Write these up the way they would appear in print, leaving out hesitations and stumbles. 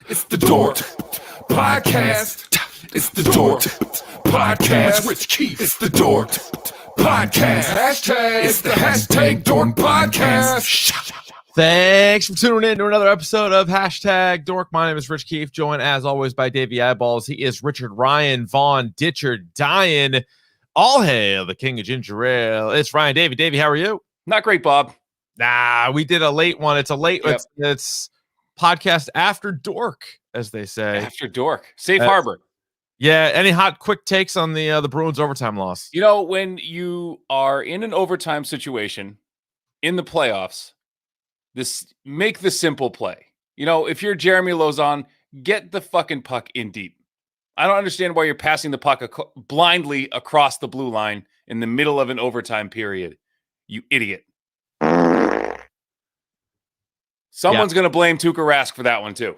It's the DORK podcast. It's the DORK podcast. Rich Keefe. It's the DORK podcast. Hashtag. It's the hashtag DORK podcast. Thanks for tuning in to another episode of Hashtag Dork. My name is Rich Keefe, joined as always by Davey Eyeballs. He is Richard Ryan Vaughn Ditcher Dyan. All hail the king of ginger ale. It's Ryan Davey. Davey, how are you? Not great, Bob. Nah, we did a late one. It's a late. Yep. It's podcast after Dork, as they say. After Dork. Safe harbor. Yeah. Any hot, quick takes on the Bruins overtime loss? You know, when you are in an overtime situation in the playoffs, make the simple play. You know, if you're Jeremy Lauzon, get the fucking puck in deep. I don't understand why you're passing the puck blindly across the blue line in the middle of an overtime period. You idiot. Someone's going to blame Tuukka Rask for that one, too.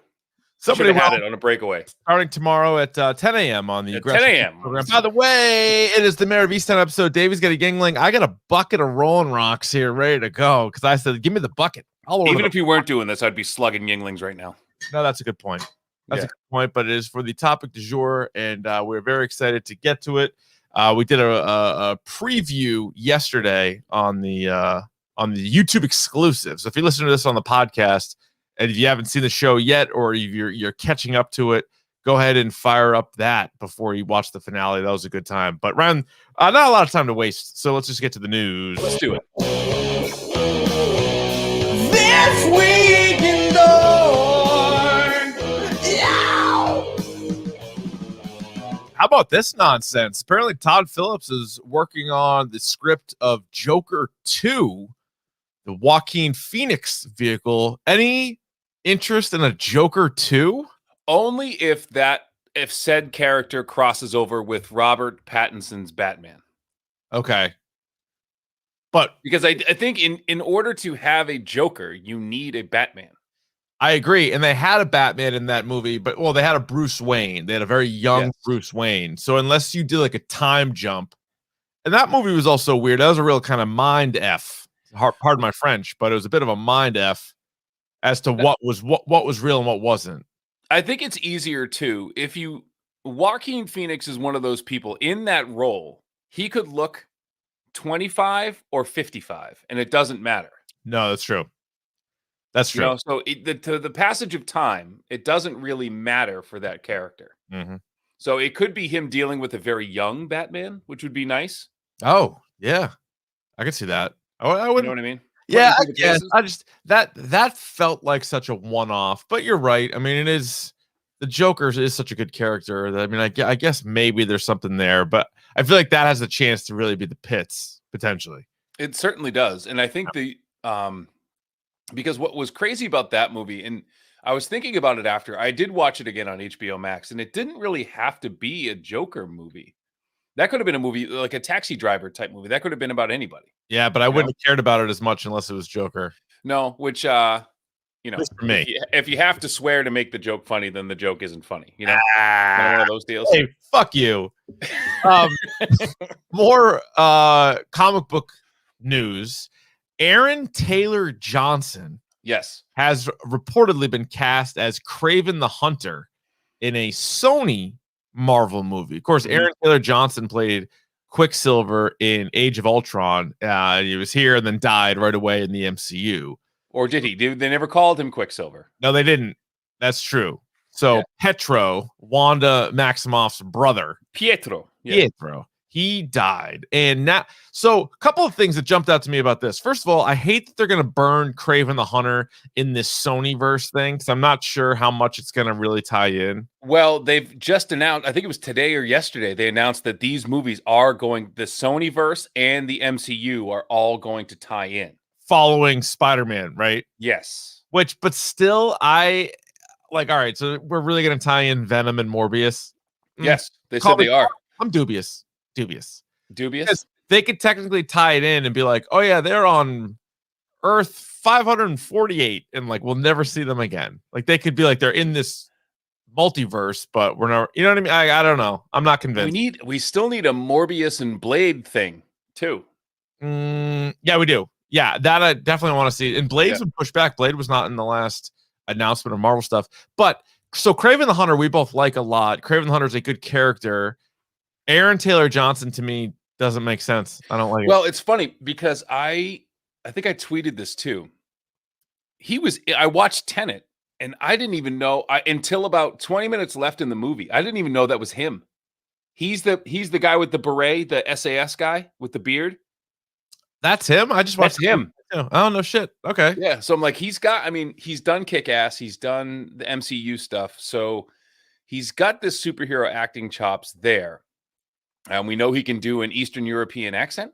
Somebody had it on a breakaway. Starting tomorrow at 10 a.m. on the 10 a.m. program. By the way, it is the Mare of Easttown episode. Davey's got a Yingling. I got a bucket of Rolling Rocks here ready to go because I said, give me the bucket. Even if you weren't doing this, I'd be slugging Yinglings right now. No, that's a good point. That's a good point, but it is for the topic du jour, and we're very excited to get to it. We did a preview yesterday on the YouTube exclusive. So if you listen to this on the podcast, and if you haven't seen the show yet, or you're catching up to it, go ahead and fire up that before you watch the finale. That was a good time. But Ryan, not a lot of time to waste, so let's just get to the news. Let's do it. This week in DORK. How about this nonsense? Apparently, Todd Phillips is working on the script of Joker 2, the Joaquin Phoenix vehicle. Any interest in a Joker 2? Only if said character crosses over with Robert Pattinson's Batman. Okay. But because I think in order to have a Joker, you need a Batman. I agree. And they had a Batman in that movie, but they had a Bruce Wayne. They had a very young Bruce Wayne. So unless you did like a time jump, and that movie was also weird. That was a real kind of mind F. Pardon my French, but it was a bit of a mind F as to what was real and what wasn't. I think it's easier too. Joaquin Phoenix is one of those people in that role, he could look 25 or 55, and it doesn't matter. No, that's true. That's true. So the passage of time, it doesn't really matter for that character. Mm-hmm. So it could be him dealing with a very young Batman, which would be nice. Oh, yeah. I could see that. I wouldn't. You know what I mean? Yeah, I guess. I just that felt like such a one-off, but you're right. I mean, it is the Joker is such a good character that, I mean, I guess maybe there's something there, but I feel like that has a chance to really be the pits potentially. It certainly does, and I think because what was crazy about that movie, and I was thinking about it after I did watch it again on HBO Max, and it didn't really have to be a Joker movie. That could have been a movie like a Taxi Driver type movie. That could have been about anybody. Yeah, but I wouldn't have cared about it as much unless it was Joker. No, which for me. If you have to swear to make the joke funny, then the joke isn't funny. You know, kind of one of those deals. Hey, fuck you. More comic book news. Aaron Taylor Johnson, has reportedly been cast as Kraven the Hunter in a Sony Marvel movie. Of course, Aaron Taylor Johnson played Quicksilver in Age of Ultron. He was here and then died right away in the MCU. Or did he? They never called him Quicksilver. No, they didn't. That's true. So Petro, Wanda Maximoff's brother, Pietro, he died. And now, so a couple of things that jumped out to me about this. First of all, I hate that they're going to burn Kraven the Hunter in this Sonyverse thing, because I'm not sure how much it's going to really tie in. Well, they've just announced, I think it was today or yesterday, they announced that these movies are going, the Sonyverse and the MCU are all going to tie in. Following Spider-Man, right? Yes. But still, all right, so we're really going to tie in Venom and Morbius? Yes, they said they are. I'm dubious. Dubious? Because they could technically tie it in and be like, oh yeah, they're on Earth 548 and we'll never see them again. They could be like they're in this multiverse, but we're not, you know what I mean? I don't know. I'm not convinced. We still need a Morbius and Blade thing too. Yeah, we do. Yeah, that I definitely want to see. And Blade's been pushed back. Blade was not in the last announcement of Marvel stuff, but So Kraven the Hunter, we both like a lot. Kraven the Hunter is a good character. Aaron Taylor Johnson to me doesn't make sense. I don't like it. Well, it's funny because I think I tweeted this too. I watched Tenet and I didn't even know until about 20 minutes left in the movie. I didn't even know that was him. He's the guy with the beret, the SAS guy with the beard. That's him. I just watched him. Oh no shit. Okay. Yeah. So I'm like, he's done Kick-Ass, he's done the MCU stuff. So he's got this superhero acting chops there. And we know he can do an Eastern European accent.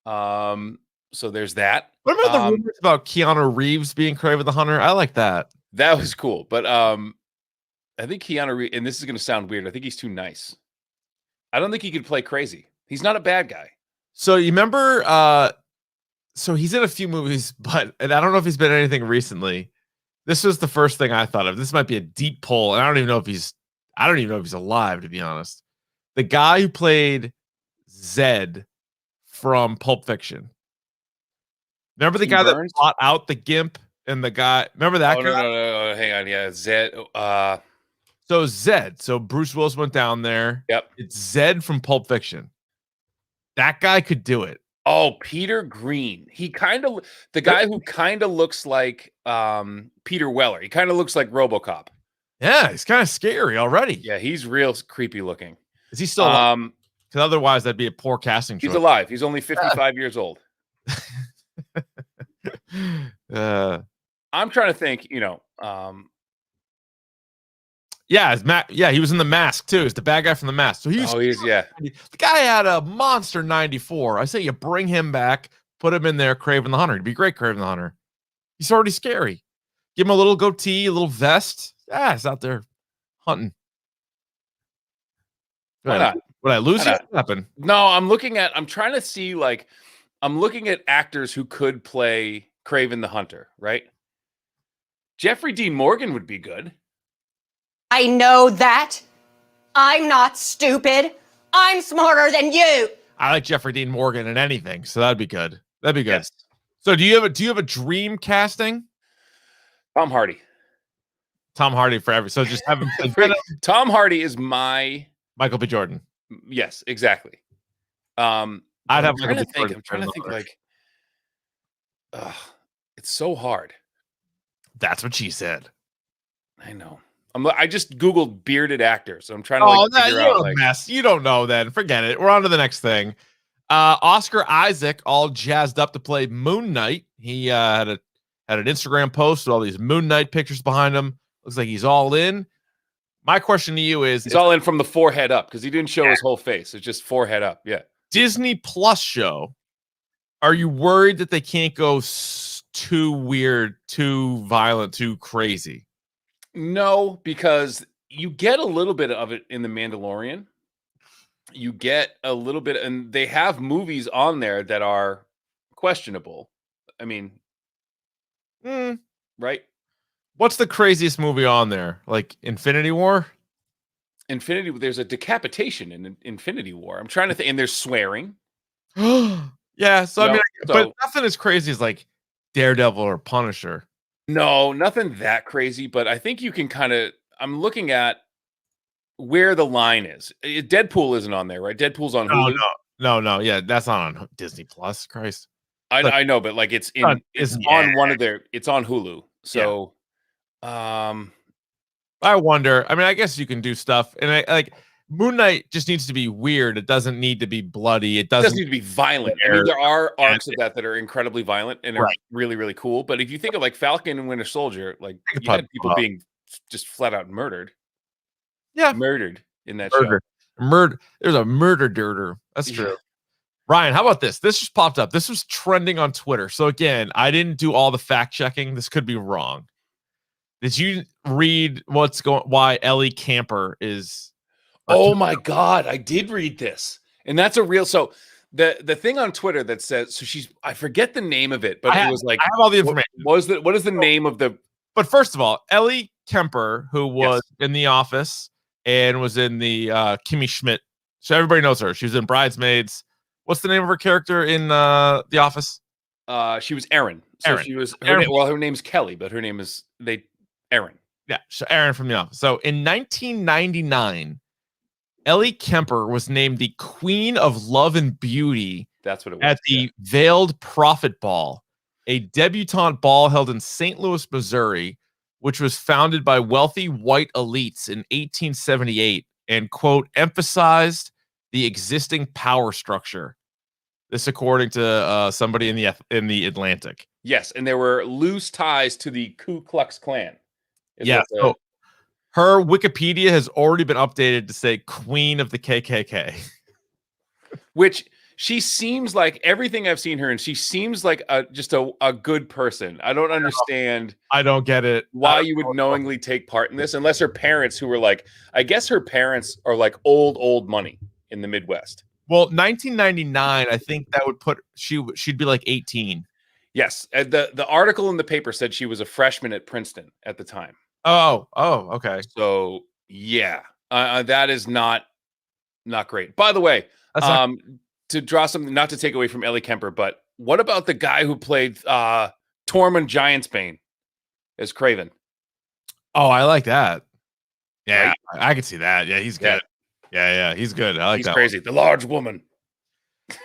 So there's that. What about the rumors about Keanu Reeves being Kraven the Hunter? I like that. That was cool. But I think Keanu Reeves, and this is going to sound weird, I think he's too nice. I don't think he could play crazy. He's not a bad guy. So you remember, so he's in a few movies, and I don't know if he's been in anything recently. This was the first thing I thought of. This might be a deep pull, and I don't even know if he's alive, to be honest. The guy who played Zed from Pulp Fiction. Remember the guy that brought out the Gimp and the guy? Remember that guy? No. Hang on. Yeah, Zed. So Zed. So Bruce Willis went down there. Yep. It's Zed from Pulp Fiction. That guy could do it. Oh, Peter Green. The guy who kind of looks like Peter Weller. He kind of looks like RoboCop. Yeah, he's kind of scary already. Yeah, he's real creepy looking. Is he still alive? Because otherwise that'd be a poor casting choice. He's alive. He's only 55 years old. I'm trying to think, yeah, he was in The Mask too. He's the bad guy from The Mask. So the guy had a monster 94. I say you bring him back, put him in there, Kraven the Hunter. He'd be great, Kraven the Hunter. He's already scary. Give him a little goatee, a little vest. Yeah, he's out there hunting. Why not? Would I lose you? What happened? No, I'm trying to see, I'm looking at actors who could play Kraven the Hunter, right? Jeffrey Dean Morgan would be good. I know that. I'm not stupid. I'm smarter than you. I like Jeffrey Dean Morgan in anything, so that'd be good. That'd be good. Yes. So do you have a dream casting? Tom Hardy. Tom Hardy forever. So just have him. Tom Hardy is my Michael B. Jordan. Yes, exactly. I'd have Michael B. Jordan. I'm trying to think it's so hard. That's what she said. I know. I just Googled bearded actors. So I'm trying to figure out. Mess. You don't know then. Forget it. We're on to the next thing. Oscar Isaac all jazzed up to play Moon Knight. He had an Instagram post with all these Moon Knight pictures behind him. Looks like he's all in. My question to you is: he's all in from the forehead up because he didn't show his whole face. It's just forehead up. Yeah. Disney Plus show. Are you worried that they can't go too weird, too violent, too crazy? No, because you get a little bit of it in The Mandalorian. You get a little bit, and they have movies on there that are questionable. I mean, right? What's the craziest movie on there? Like Infinity War? There's a decapitation in Infinity War. I'm trying to think, and there's swearing. Yeah, but nothing as crazy as like Daredevil or Punisher. No, nothing that crazy, but I think you can I'm looking at where the line is. Deadpool isn't on there, right? Deadpool's on Hulu. No. Yeah, that's not on Disney Plus. Christ. I know, but it's on one of it's on Hulu. So, I wonder. I mean, I guess you can do stuff, and Moon Knight just needs to be weird. It doesn't need to be bloody. It doesn't need to be violent. I mean, there are arcs of that are incredibly violent and are really, really cool. But if you think of Falcon and Winter Soldier, you had people being just flat out murdered. Yeah, murdered in that show. There's a murder. That's true. Ryan, how about this? This just popped up. This was trending on Twitter. So again, I didn't do all the fact checking. This could be wrong. Did you read why Ellie Kemper is? Oh my God, I did read this. And that's a real, so the thing on Twitter that says, so I forget the name of it, but it was I have all the information. What is the name of the? But first of all, Ellie Kemper, who was in The Office and was in the Kimmy Schmidt. So everybody knows her. She was in Bridesmaids. What's the name of her character in The Office? She was Erin. So she was, her name's Kelly, but her name is Erin. Yeah, so Aaron from the office. So in 1999, Ellie Kemper was named the Queen of Love and Beauty That's what it was. at the Veiled Prophet Ball, a debutante ball held in St. Louis, Missouri, which was founded by wealthy white elites in 1878 and, quote, emphasized the existing power structure. This, according to somebody in the Atlantic. Yes, and there were loose ties to the Ku Klux Klan. Yeah, so her Wikipedia has already been updated to say Queen of the KKK. Which she seems like everything I've seen her in. She seems like just a good person. I don't understand. I don't get it. Why you would knowingly take part in this, unless her parents, who were like, I guess her parents are like old money in the Midwest. Well, 1999, I think that would put she'd be like 18. Yes, the article in the paper said she was a freshman at Princeton at the time. Oh, okay. So yeah, that is not great. By the way, to draw something, not to take away from Ellie Kemper, but what about the guy who played Tormund Giantsbane as Craven? Oh, I like that. Yeah, Right? I can see that. Yeah, he's good. Yeah, he's good. I like He's that. Crazy. The large woman.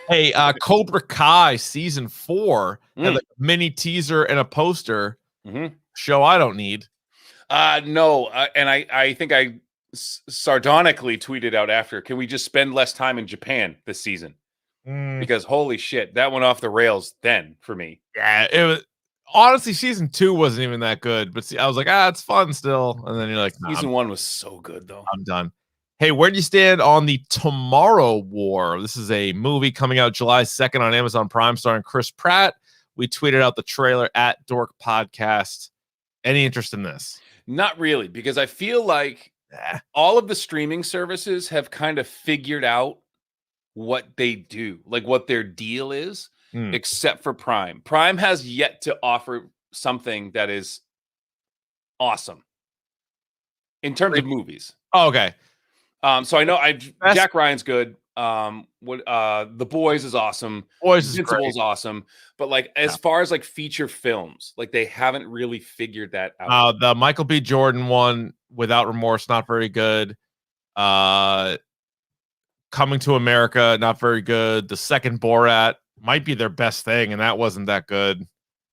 Hey, Cobra Kai season 4 had like a mini teaser and a poster. Show I don't need. No, and I think I sardonically tweeted out after, can we just spend less time in Japan this season? Because holy shit, that went off the rails then for me. Yeah, it was honestly season 2 wasn't even that good, but see, I was like, it's fun still. And then you're like, season 1 was so good though. I'm done. Hey, where do you stand on the Tomorrow War? This is a movie coming out July 2nd on Amazon Prime starring Chris Pratt. We tweeted out the trailer at Dork Podcast. Any interest in this? Not really, because I feel like all of the streaming services have kind of figured out what they do, like what their deal is, except for Prime. Prime has yet to offer something that is awesome in terms of movies. Oh, okay. So I know Jack Ryan's good. The Boys is awesome. Invincible is awesome. But like as far as like feature films, like they haven't really figured that out. The Michael B. Jordan one, Without Remorse, not very good. Coming to America, not very good. The second Borat might be their best thing, and that wasn't that good.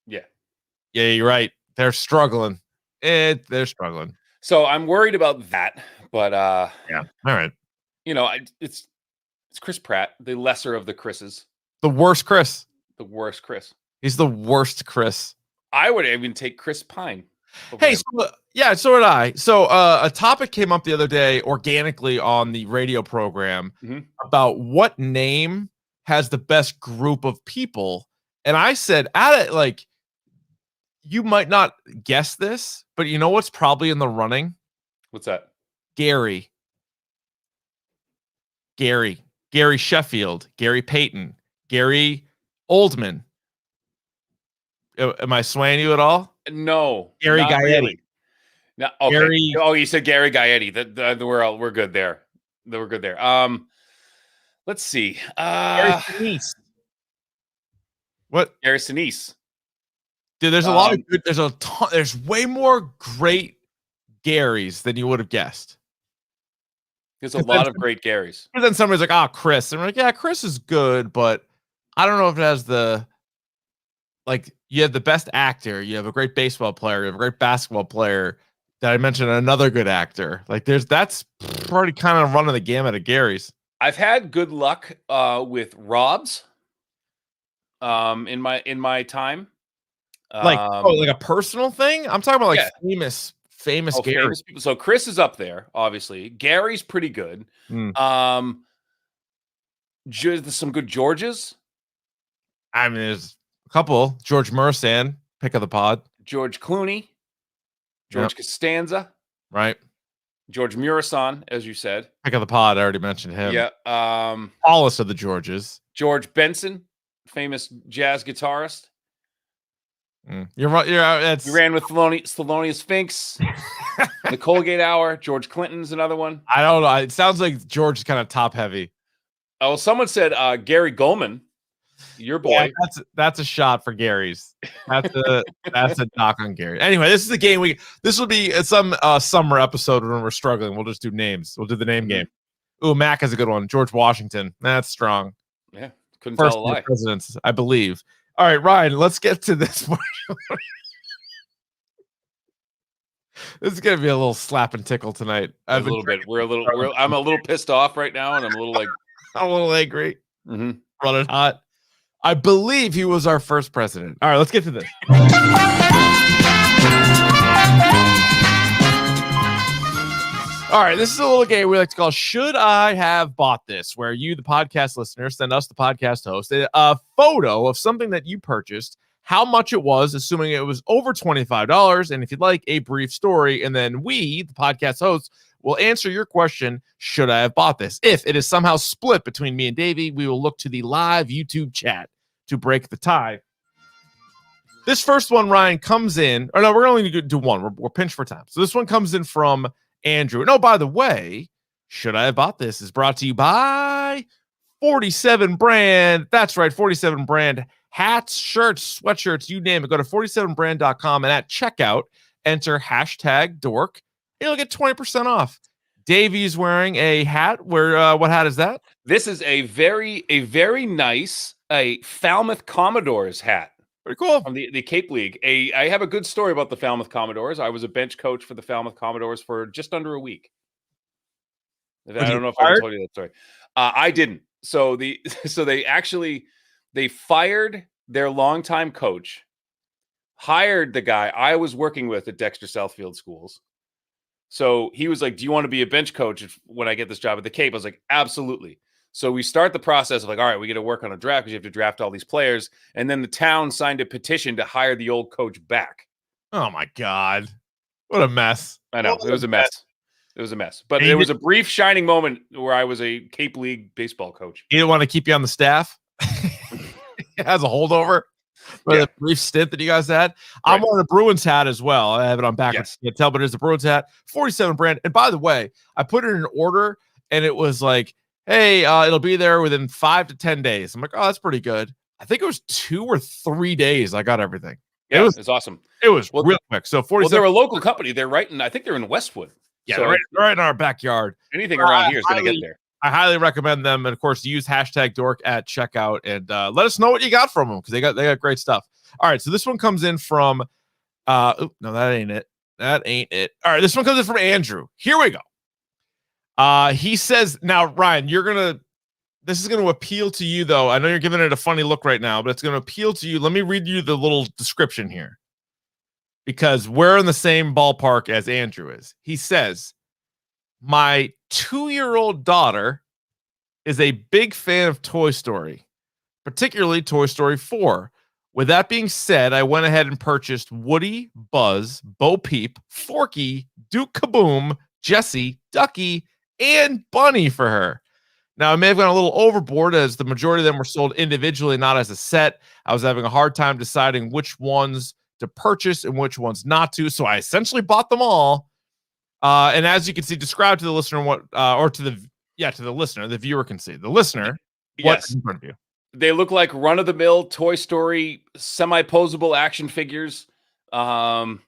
Yeah, you're right. They're struggling. They're struggling. So I'm worried about that. But yeah, all right. You know, it's Chris Pratt, the lesser of the Chris's. The worst Chris. The worst Chris. He's the worst Chris. I would even take Chris Pine. Hey, so would I. So a topic came up the other day organically on the radio program about what name has the best group of people. And I said, like, you might not guess this, but you know what's probably in the running? What's that? Gary Sheffield, Gary Payton, Gary Oldman. Am I swaying you at all? No. Gary Gaetti. Really. No, okay. You said Gary Gaetti. We're good there. We're good there. Let's see. Gary Sinise. What? Gary Sinise. Dude, there's a lot of good. There's a ton. There's way more great Garys than you would have guessed. There's a lot of great Garys. And then somebody's like, Chris. And we're like, yeah, Chris is good, but I don't know if it has you have the best actor, you have a great baseball player, you have a great basketball player. Did I mention another good actor? Like that's pretty kind of running the gamut of Garys. I've had good luck with Robs in my time. Like a personal thing? I'm talking about famous Gary. Famous people. So Chris is up there, obviously. Gary's pretty good. There's some good Georges. I mean, there's a couple. George Mursan, pick of the pod. George Clooney. George Costanza. Right. George Murasan, as you said. Pick of the pod. I already mentioned him. Yeah. Tallest of the Georges. George Benson, famous jazz guitarist. You're right. We ran with Thelonious Sphinx. The Colgate Hour. George Clinton's another one. I don't know. It sounds like George is kind of top heavy. Oh, someone said Gary Goldman. Your boy. Yeah, that's a shot for Gary's. That's a knock on Gary. Anyway, this is the game this will be some summer episode when we're struggling. We'll just do names. We'll do the name game. Ooh, Mac is a good one. George Washington. That's strong. Yeah, couldn't First tell a lie. presidents, I believe. All right, Ryan, let's get to this one. This is gonna be a little slap and tickle tonight. A little bit. I'm a little pissed off right now, and I'm a little like I'm a little angry. Mhm. Running hot. I believe he was our first president. All right, let's get to this. All right, this is a little game we like to call Should I Have Bought This? Where you, the podcast listener, send us, the podcast host, a photo of something that you purchased, how much it was, assuming it was over $25, and if you'd like, a brief story. And then we, the podcast hosts, will answer your question, should I have bought this? If it is somehow split between me and Davey, we will look to the live YouTube chat to break the tie. This first one, Ryan, comes in, or no, we're only going to do one. We're pinched for time. So this one comes in from Andrew. And oh, by the way, Should I Have Bought This is brought to you by 47 Brand. That's right, 47 Brand. Hats, shirts, sweatshirts, you name it. Go to 47brand.com and at checkout, enter hashtag dork. You'll get 20% off. Davey's wearing a hat. What hat is that? This is a very nice Falmouth Commodores hat. Pretty cool. From the Cape League. I have a good story about the Falmouth Commodores. I was a bench coach for the Falmouth Commodores for just under a week. I don't know if I told you that story. I didn't. So they fired their longtime coach, hired the guy I was working with at Dexter Southfield Schools. So he was like, do you want to be a bench coach when I get this job at the Cape? I was like, absolutely. So we start the process of like, all right, we got to work on a draft because you have to draft all these players. And then the town signed a petition to hire the old coach back. Oh, my God. What a mess. I know. It was a mess. It was a mess. But there was a brief shining moment where I was a Cape League baseball coach. He didn't want to keep you on the staff? As a holdover? For the brief stint that you guys had. Right. I'm wearing a Bruins hat as well. I have it on backwards. You can't tell, but it's a Bruins hat. 47 Brand. And by the way, I put it in an order and it was like, hey, it'll be there within 5 to 10 days. I'm like, oh, that's pretty good. I think it was 2 or 3 days. I got everything. Yeah, it's awesome. It was real quick. So 47. Well, they're a local company. They're I think they're in Westwood. Yeah, so they're right in our backyard. Anything around here is going to get there. I highly recommend them. And of course, use hashtag dork at checkout and let us know what you got from them because they got great stuff. All right. So this one comes in from, no, that ain't it. That ain't it. All right. This one comes in from Andrew. Here we go. He says, now, Ryan, this is going to appeal to you though. I know you're giving it a funny look right now, but it's going to appeal to you. Let me read you the little description here because we're in the same ballpark as Andrew is. He says, my 2-year-old daughter is a big fan of Toy Story, particularly Toy Story 4. With that being said, I went ahead and purchased Woody, Buzz, Bo Peep, Forky, Duke Kaboom, Jessie, Ducky, and Bunny for her. Now, I may have gone a little overboard as the majority of them were sold individually, not as a set. I was having a hard time deciding which ones to purchase and which ones not to, so I essentially bought them all. And as you can see, describe to the listener to the listener, the viewer can see. The listener, what's in front of you? They look like run-of-the-mill Toy Story semi-posable action figures, stuff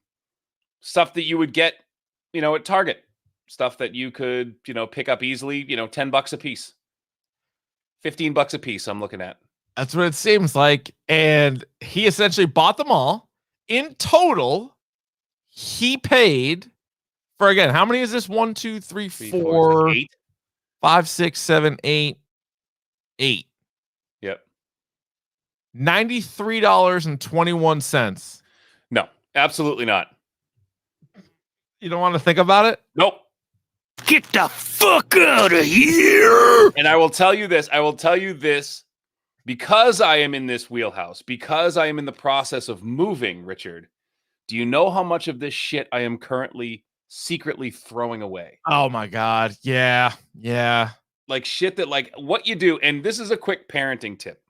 that you would get, at Target, stuff that you could, pick up easily, $10 a piece, $15 a piece. I'm looking at. That's what it seems like. And he essentially bought them all. In total, he paid for, again, how many is this? 1, 2, 3, 4, 8, 5, 6, 7, 8. Yep. $93.21. No, absolutely not. You don't want to think about it? Nope. Get the fuck out of here. And I will tell you this. Because I am in this wheelhouse, because I am in the process of moving, Richard, do you know how much of this shit I am currently secretly throwing away? Oh my God. Yeah. Like shit that what you do. And this is a quick parenting tip.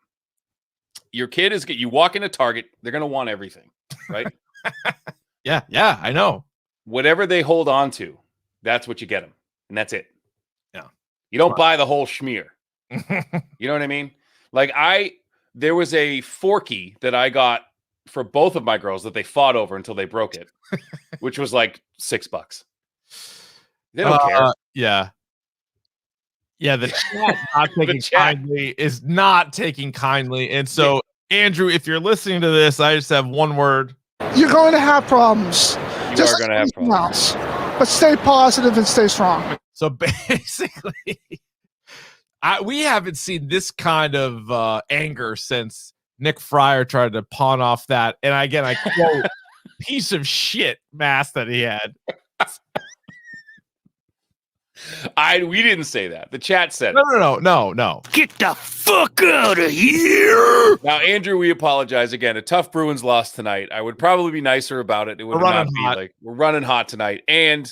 Your kid you walk into Target, they're going to want everything, right? Yeah, I know. Whatever they hold on to, that's what you get them. And that's it. Yeah. You don't buy the whole schmear. You know what I mean? there was a Forky that I got for both of my girls that they fought over until they broke it, which was like $6. They don't care. Yeah. Yeah, the chat not taking chat. kindly is not taking kindly. And so, Andrew, if you're listening to this, I just have one word. You're going to have problems. You are going to have problems. But stay positive and stay strong. So basically, we haven't seen this kind of anger since Nick Fryer tried to pawn off that. And again, I quote, piece of shit mask that he had. We didn't say that. The chat said No. Get the fuck out of here! Now, Andrew, we apologize again. A tough Bruins loss tonight. I would probably be nicer about it. It would not be like we're running hot tonight. And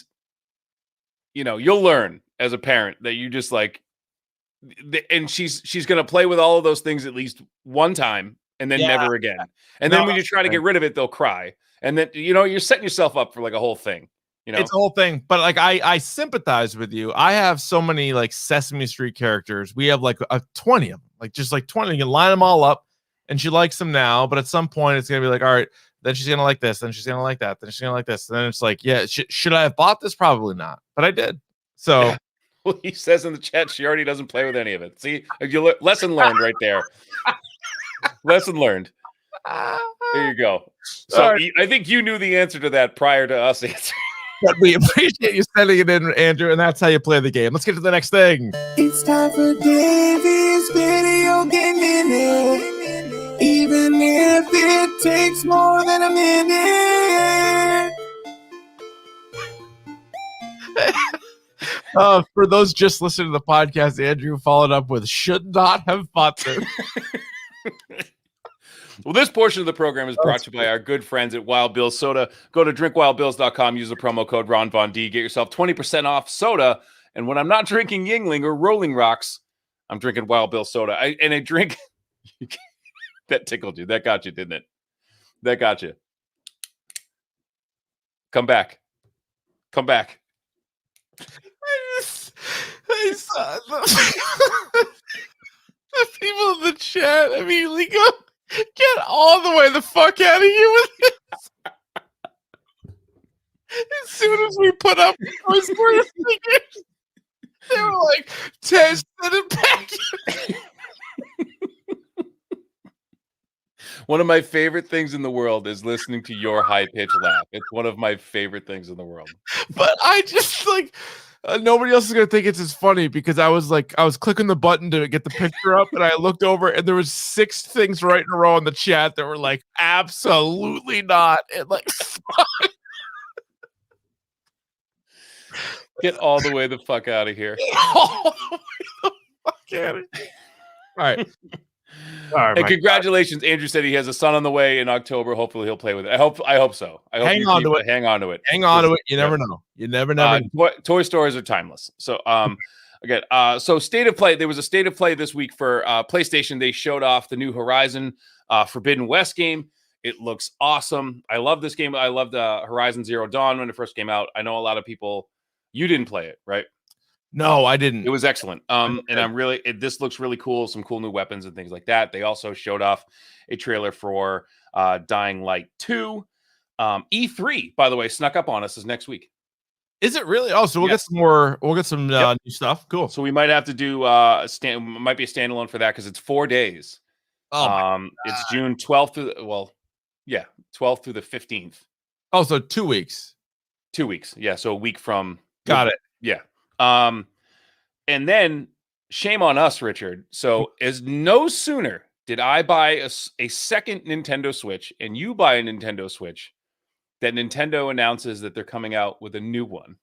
you'll learn as a parent that you just like, and she's going to play with all of those things at least one time and then never again. And then when you try to get rid of it, they'll cry. And then, you're setting yourself up for like a whole thing. It's a whole thing. But like, I sympathize with you. I have so many like Sesame Street characters. We have like 20 of them, like just like 20. You can line them all up and she likes them now. But at some point it's going to be like, all right, then she's going to like this. Then she's going to like that. Then she's going to like this. And then it's like, yeah, should I have bought this? Probably not. But I did. So. Well, he says in the chat, she already doesn't play with any of it. See, lesson learned right there. Lesson learned. There you go. So I think you knew the answer to that prior to us answering. But we appreciate you sending it in, Andrew, and that's how you play the game. Let's get to the next thing. It's time for Davey's video game minute, even if it takes more than a minute. For those just listening to the podcast, Andrew followed up with "should not have bought this." Well, this portion of the program is brought to you by our good friends at Wild Bill's Soda. Go to drinkwildbills.com, use the promo code Ron Von D, get yourself 20% off soda. And when I'm not drinking Yingling or Rolling Rocks, I'm drinking Wild Bill Soda. I drink. That tickled you. That got you, didn't it? That got you. Come back. Come back. I saw the people in the chat immediately go, get all the way the fuck out of here with this. As soon as we put up Toy Story figures, they were like, test it back. One of my favorite things in the world is listening to your high-pitched laugh. It's one of my favorite things in the world. But I just like... nobody else is gonna think it's as funny because I was clicking the button to get the picture up, and I looked over, and there was 6 things right in a row in the chat that were like, absolutely not, and like, get all the way the fuck out of here. all the way the fuck out of here. All right. And congratulations, God. Andrew said he has a son on the way in October. Hopefully he'll play with it. I hope so. Hang on to it. Hang on to it. Hang on to it. You never know. You never know. Toy Stories are timeless. So again, so state of play. There was a state of play this week for PlayStation. They showed off the new Horizon Forbidden West game. It looks awesome. I love this game. I loved Horizon Zero Dawn when it first came out. I know a lot of people. You didn't play it, right? No, I didn't. It was excellent. And this looks really cool. Some cool new weapons and things like that. They also showed off a trailer for Dying Light 2. E3, by the way, snuck up on us is next week. Is it really? Oh, so we'll get some more. We'll get some new stuff. Cool. So we might have to do might be a standalone for that because it's 4 days. Oh, it's June 12th through 12th through the 15th. Oh, so 2 weeks. 2 weeks. Yeah. So a week from. Got it. Yeah. And then shame on us, Richard. So as no sooner did I buy a second Nintendo Switch and you buy a Nintendo Switch, that Nintendo announces that they're coming out with a new one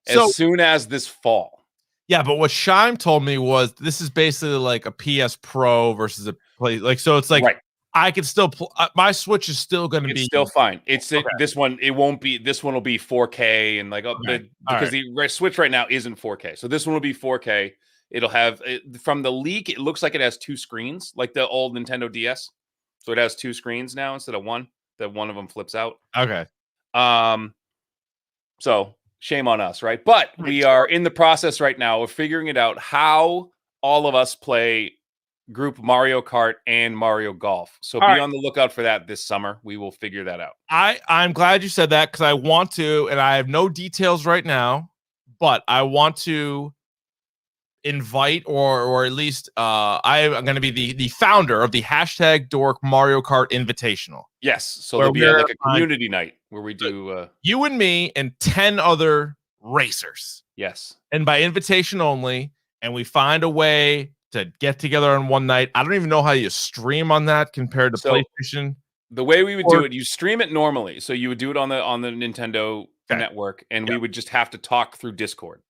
as soon as this fall. Yeah, but what Shime told me was this is basically like a PS Pro versus a play. Like, so it's like I can still my Switch is still going to be still fine. It's this one. It won't be. This one will be 4K and like because the Switch right now isn't 4K. So this one will be 4K. It'll have from the leak. It looks like it has 2 screens, like the old Nintendo DS. So it has 2 screens now instead of 1. That one of them flips out. Okay. So shame on us, right? But we are in the process right now of figuring it out how all of us play group Mario Kart and Mario Golf. So All be right. on the lookout for that this summer. We will figure that out. I'm glad you said that because I want to, and I have no details right now, but I want to invite or at least I am going to be the founder of the hashtag Dork Mario Kart Invitational. Yes. So Where there'll be we're like a community night where we do You and me and 10 other racers. yes. And by invitation only, and we find a way to get together on one night. I don't even know how you stream on that compared to So, PlayStation. The way we would do it, you stream it normally. So you would do it on the Nintendo network, and we would just have to talk through Discord.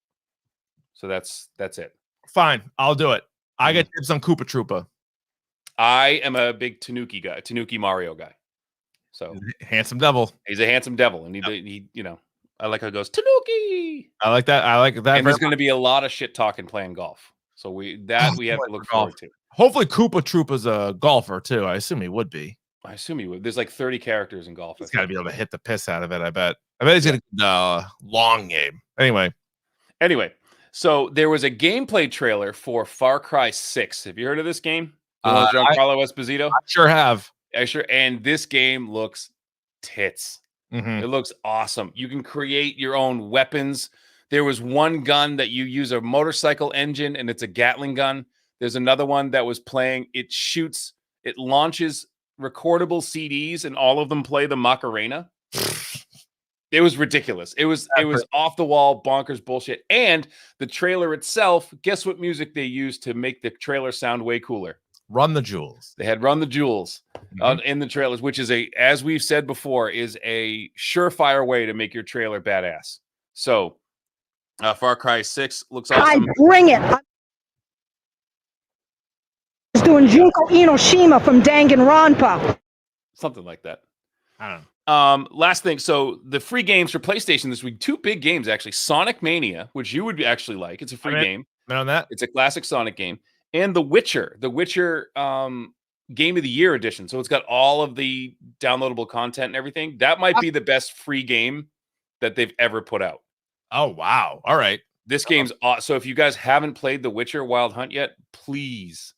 So that's it. Fine, I'll do it. I get tips on Koopa Troopa. I am a big Tanuki Mario guy. So Handsome devil. he's a handsome devil, and he you know, I like how it goes Tanuki. I like that. I like that. And there's going to be a lot of shit talking playing golf. So we have to look forward to. Hopefully, Koopa Troopa's a golfer too. I assume he would be. I assume he would. There's like 30 characters in golf. He's got to be able to hit the piss out of it. I bet he's gonna long game. Anyway, so there was a gameplay trailer for Far Cry 6. Have you heard of this game? Giancarlo Esposito. I sure have. And this game looks tits. Mm-hmm. It looks awesome. You can create your own weapons. There was one gun that you use a motorcycle engine, and it's a Gatling gun. There's another one that was playing. It launches recordable CDs, and all of them play the Macarena. It was ridiculous. It was off the wall, bonkers bullshit. And the trailer itself, guess what music they used to make the trailer sound way cooler? Run the Jewels. They had Run the Jewels in the trailers, which is as we've said before, is a surefire way to make your trailer badass. So Far Cry 6 looks awesome. I bring it. I was doing Junko Inoshima from Danganronpa. Something like that. I don't know. Last thing. So the free games for PlayStation this week, 2 big games, actually. Sonic Mania, which you would actually like. It's a free game. On that. It's a classic Sonic game. And The Witcher Game of the Year edition. So it's got all of the downloadable content and everything. That might be the best free game that they've ever put out. Oh, wow. All right. This game's so if you guys haven't played The Witcher Wild Hunt yet, please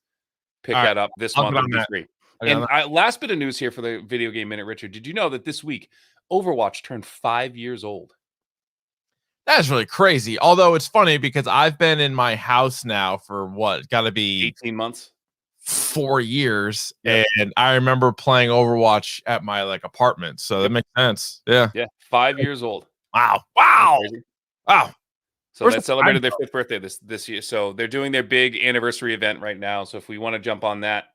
pick that up this month. It'll be free. And last bit of news here for the Video Game Minute, Richard. Did you know that this week Overwatch turned 5 years old? That's really crazy. Although it's funny because I've been in my house now for what? Got to be 18 months. 4 years. Yeah. And I remember playing Overwatch at my apartment. So that makes sense. Yeah. Yeah. 5 years old. Wow. So they celebrated their 5th birthday this year. So they're doing their big anniversary event right now. So if we want to jump on that,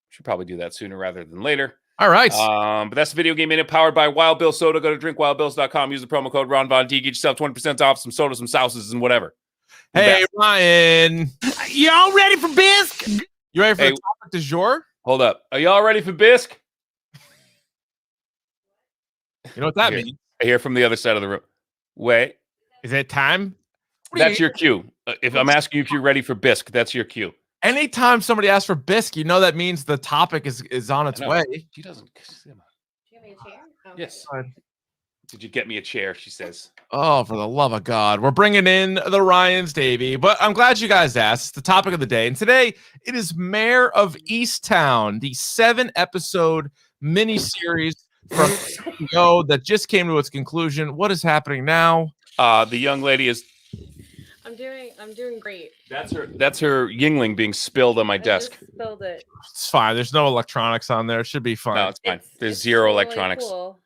we should probably do that sooner rather than later. All right. But that's the Video Game Minute powered by Wild Bill Soda. Go to drinkwildbills.com. Use the promo code Ron Von D. Get yourself 20% off some soda, some sauces, and whatever. Hey, Ryan. Y'all ready for Bisque? You ready for the topic du jour? Hold up. Are y'all ready for Bisque? You know what that means? I hear from the other side of the room. Wait. Is it time? That's your cue. If I'm asking you if you're ready for Bisque, that's your cue. Anytime somebody asks for Bisque, you know that means the topic is on its way. She doesn't. Do you have me a chair? Oh, yes. Did you get me a chair? She says. Oh, for the love of God. We're bringing in the Ryans, Davey. But I'm glad you guys asked. It's the topic of the day. And today it is Mare of Easttown, the 7-episode miniseries from HBO that just came to its conclusion. What is happening now? The young lady is. I'm doing great. That's her Yingling being spilled on my desk. I just spilled it. It's fine. There's no electronics on there. It should be fine. No, it's fine. There's zero really electronics. Cool.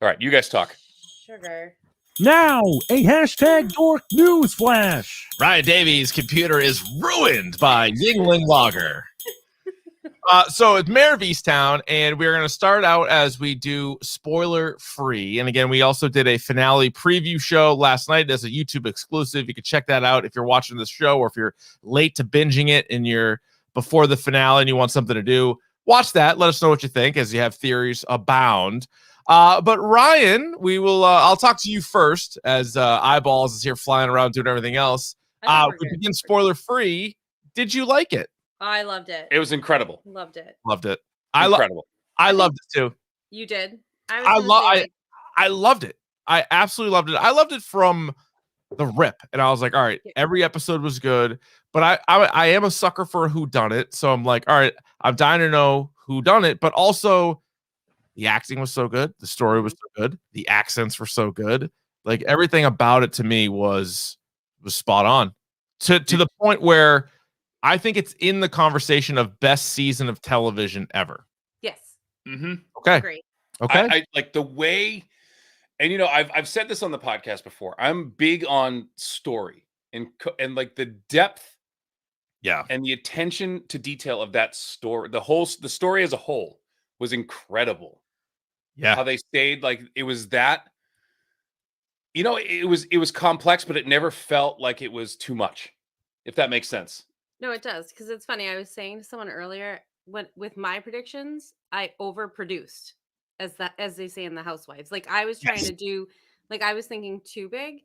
All right, you guys talk. Sugar. Now, a hashtag Dork news flash. Ryan Davies' computer is ruined by Yingling Lager. So it's Mare of Easttown, and we're going to start out as we do spoiler-free. And again, we also did a finale preview show last night as a YouTube exclusive. You can check that out if you're watching this show, or if you're late to binging it and you're before the finale and you want something to do. Watch that. Let us know what you think, as you have theories abound. But Ryan, we will. I'll talk to you first, as Eyeballs is here flying around doing everything else. We begin spoiler-free. Did you like it? I loved it. It was incredible. Loved it. Loved it. Incredible. I loved it too. You did. I loved it. I absolutely loved it. I loved it from the rip, and I was like, all right, every episode was good, but I am a sucker for a whodunit. So I'm like, all right, I'm dying to know who done it, but also the acting was so good, the story was so good, the accents were so good. Like everything about it to me was spot on. To the point where I think it's in the conversation of best season of television ever. Yes. Okay. Agree. Okay. I like the way, and I've said this on the podcast before. I'm big on story and like the depth, and the attention to detail of that story. The story as a whole was incredible. Yeah. How they stayed like it was that. It was complex, but it never felt like it was too much. If that makes sense. No, it does, because it's funny. I was saying to someone earlier, with my predictions, I overproduced, as they say in The Housewives. Like I was trying to do, like I was thinking too big,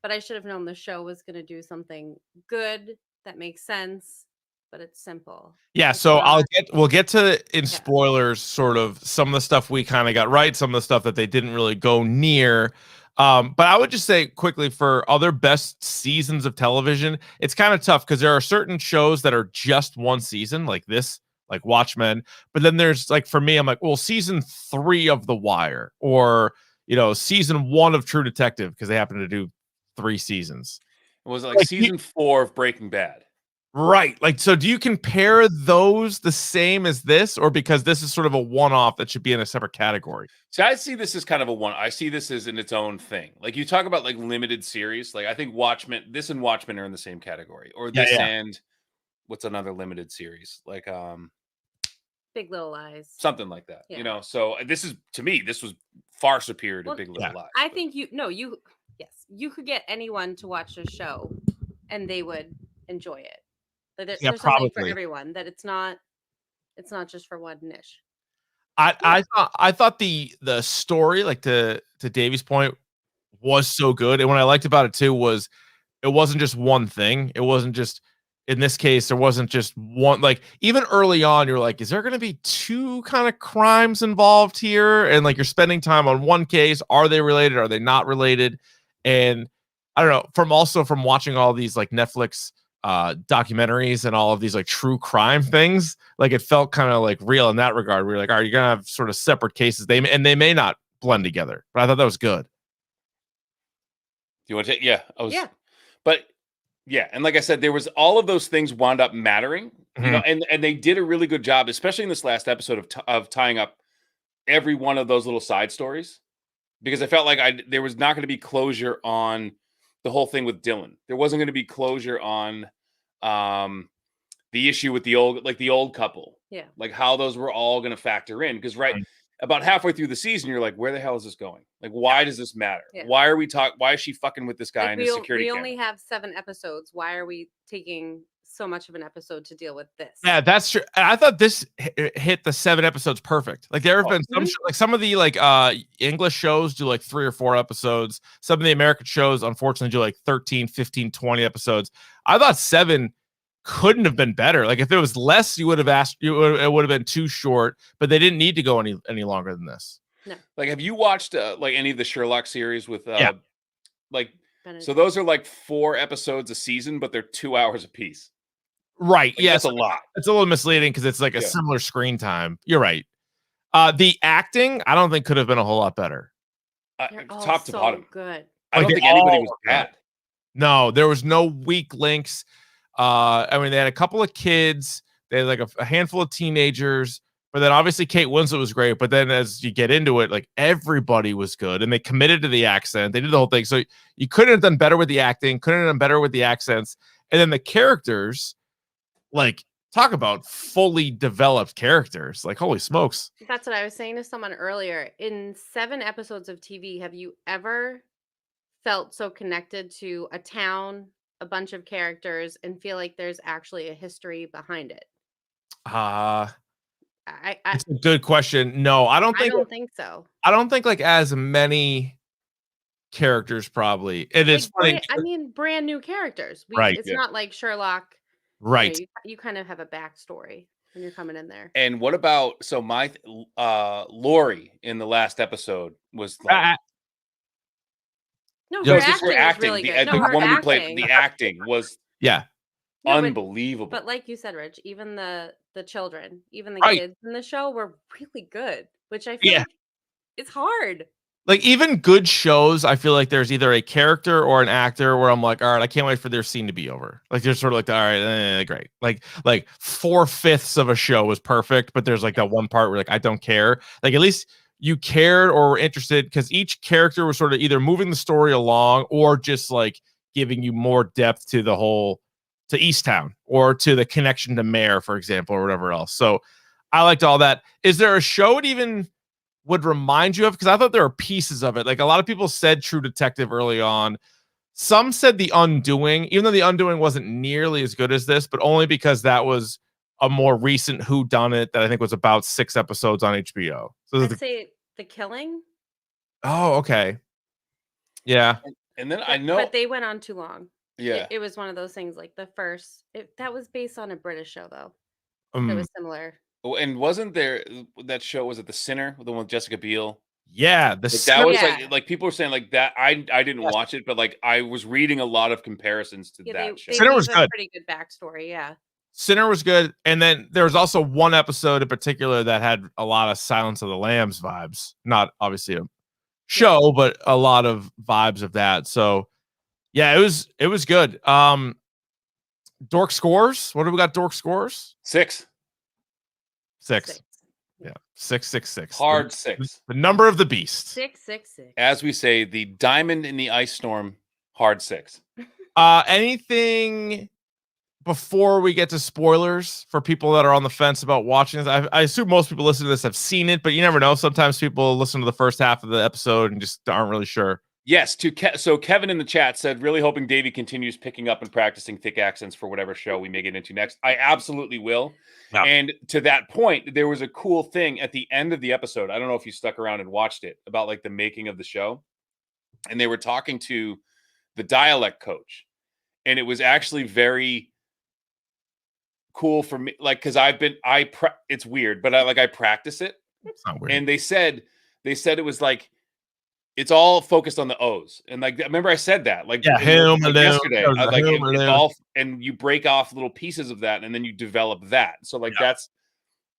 but I should have known the show was going to do something good that makes sense, but it's simple. Yeah, It's so not- we'll get to in spoilers sort of some of the stuff we kind of got right, some of the stuff that they didn't really go near. But I would just say quickly for other best seasons of television, it's kind of tough because there are certain shows that are just one season, like this, like Watchmen. But then there's like for me, I'm like, well, season 3 of The Wire, or season 1 of True Detective, because they happen to do 3 seasons. It was like season 4 of Breaking Bad. Right. Like, so do you compare those the same as this, or because this is sort of a one-off that should be in a separate category? So I see this as kind of a one. I see this as in its own thing. Like you talk about like limited series. Like I think this and Watchmen are in the same category. Or this and what's another limited series? Like Big Little Lies. something like that. Yeah. So this is, to me, this was far superior to Big Little Lies. I think you could get anyone to watch this show and they would enjoy it. There's something for everyone, that it's not just for one niche. I thought the story, like to Davey's point, was so good. And what I liked about it too was it wasn't just one thing. It wasn't just, in this case, there wasn't just one, like even early on, you're like, is there going to be 2 kind of crimes involved here? And like you're spending time on one case. Are they related? Are they not related? And I don't know, from watching all these like Netflix documentaries and all of these like true crime things, like it felt kind of like real in that regard. We were like, all right, you're gonna have sort of separate cases. They may not blend together, but I thought that was good. Do you want to take? Yeah, but yeah, and like I said, there was all of those things wound up mattering, and they did a really good job, especially in this last episode of tying up every one of those little side stories, because I felt like there was not going to be closure on the whole thing with Dylan. There wasn't going to be closure on the issue with the old couple. Yeah. Like how those were all going to factor in. Because about halfway through the season, you're like, where the hell is this going? Like, why does this matter? Yeah. Why is she fucking with this guy in his security camera? We only have 7 episodes. Why are we taking so much of an episode to deal with this? Yeah, that's true. I thought this hit the 7 episodes perfect. Like there have been some of the English shows do like 3 or 4 episodes. Some of the American shows unfortunately do like 13, 15, 20 episodes. I thought 7 couldn't have been better. Like if it was less, it would have been too short, but they didn't need to go any longer than this. No. Like have you watched like any of the Sherlock series with like so those are like 4 episodes a season, but they're 2 hours a piece. Right. Like, yeah. That's a lot. It's a little misleading because it's like a similar screen time. You're right. The acting, I don't think could have been a whole lot better. Top to bottom. Good. I don't think anybody was bad. No, there was no weak links. I mean, they had a couple of kids. They had like a handful of teenagers. But then obviously Kate Winslet was great. But then as you get into it, like everybody was good. And they committed to the accent. They did the whole thing. So you couldn't have done better with the acting. Couldn't have done better with the accents. And then the characters, like, talk about fully developed characters. Like, holy smokes. That's what I was saying to someone earlier. In 7 episodes of TV, have you ever felt so connected to a town, a bunch of characters, and feel like there's actually a history behind it? It's a good question. No, I don't think so. I don't think like as many characters probably. It is funny. I mean, brand new characters. Right. It's not like Sherlock. Right. You kind of have a backstory when you're coming in there. And what about Lori in the last episode was like her acting was really good. The woman who played the acting was No, unbelievable. But like you said, Rich, even the children, even the Right. kids in the show were really good, which I feel Yeah. like it's hard. Like even good shows, I feel like there's either a character or an actor where I'm like, all right, I can't wait for their scene to be over. Like they're sort of like, all right, great. Like 4/5 of a show was perfect, but there's like that one part where like I don't care. Like at least you cared or were interested because each character was sort of either moving the story along or just like giving you more depth to the whole to Easttown or to the connection to Mare, for example, or whatever else. So I liked all that. Is there a show it even would remind you of? Because I thought there were pieces of it. Like a lot of people said True Detective early on. Some said The Undoing, even though The Undoing wasn't nearly as good as this, but only because that was a more recent whodunit that I think was about 6 episodes on HBO. So I'd say The Killing. oh, okay. Yeah. And then But they went on too long. Yeah. It was one of those things like the first. That was based on a British show, though. It was similar. Oh, and wasn't there that show? Was it The Sinner, the one with Jessica Biel? Yeah, that was Yeah. like people were saying like that. I didn't watch it, but like I was reading a lot of comparisons to that show. Sinner was gave a good. Pretty good backstory, yeah. Sinner was good, and then there was also one episode in particular that had a lot of Silence of the Lambs vibes. Not obviously a show, but a lot of vibes of that. So yeah, it was good. Dork scores. What do we got? Dork scores? 6. Yeah, 666. Hard The- 6. The number of the beast. 666. As we say, the diamond in the ice storm. Hard 6. Anything before we get to spoilers for people that are on the fence about watching this? I assume most people listening to this have seen it, but you never know. Sometimes people listen to the first half of the episode and just aren't really sure. Yes, so Kevin in the chat said, really hoping Davey continues picking up and practicing thick accents for whatever show we may get into next. I absolutely will. Yeah. And to that point, there was a cool thing at the end of the episode. I don't know if you stuck around and watched it about like the making of the show. And they were talking to the dialect coach. And it was actually very cool for me. Like, cause it's weird, but I practice it. It's not weird. And they said it was like, it's all focused on the O's. And like, remember I said that like, yesterday, it's all, and you break off little pieces of that and then you develop that. So like and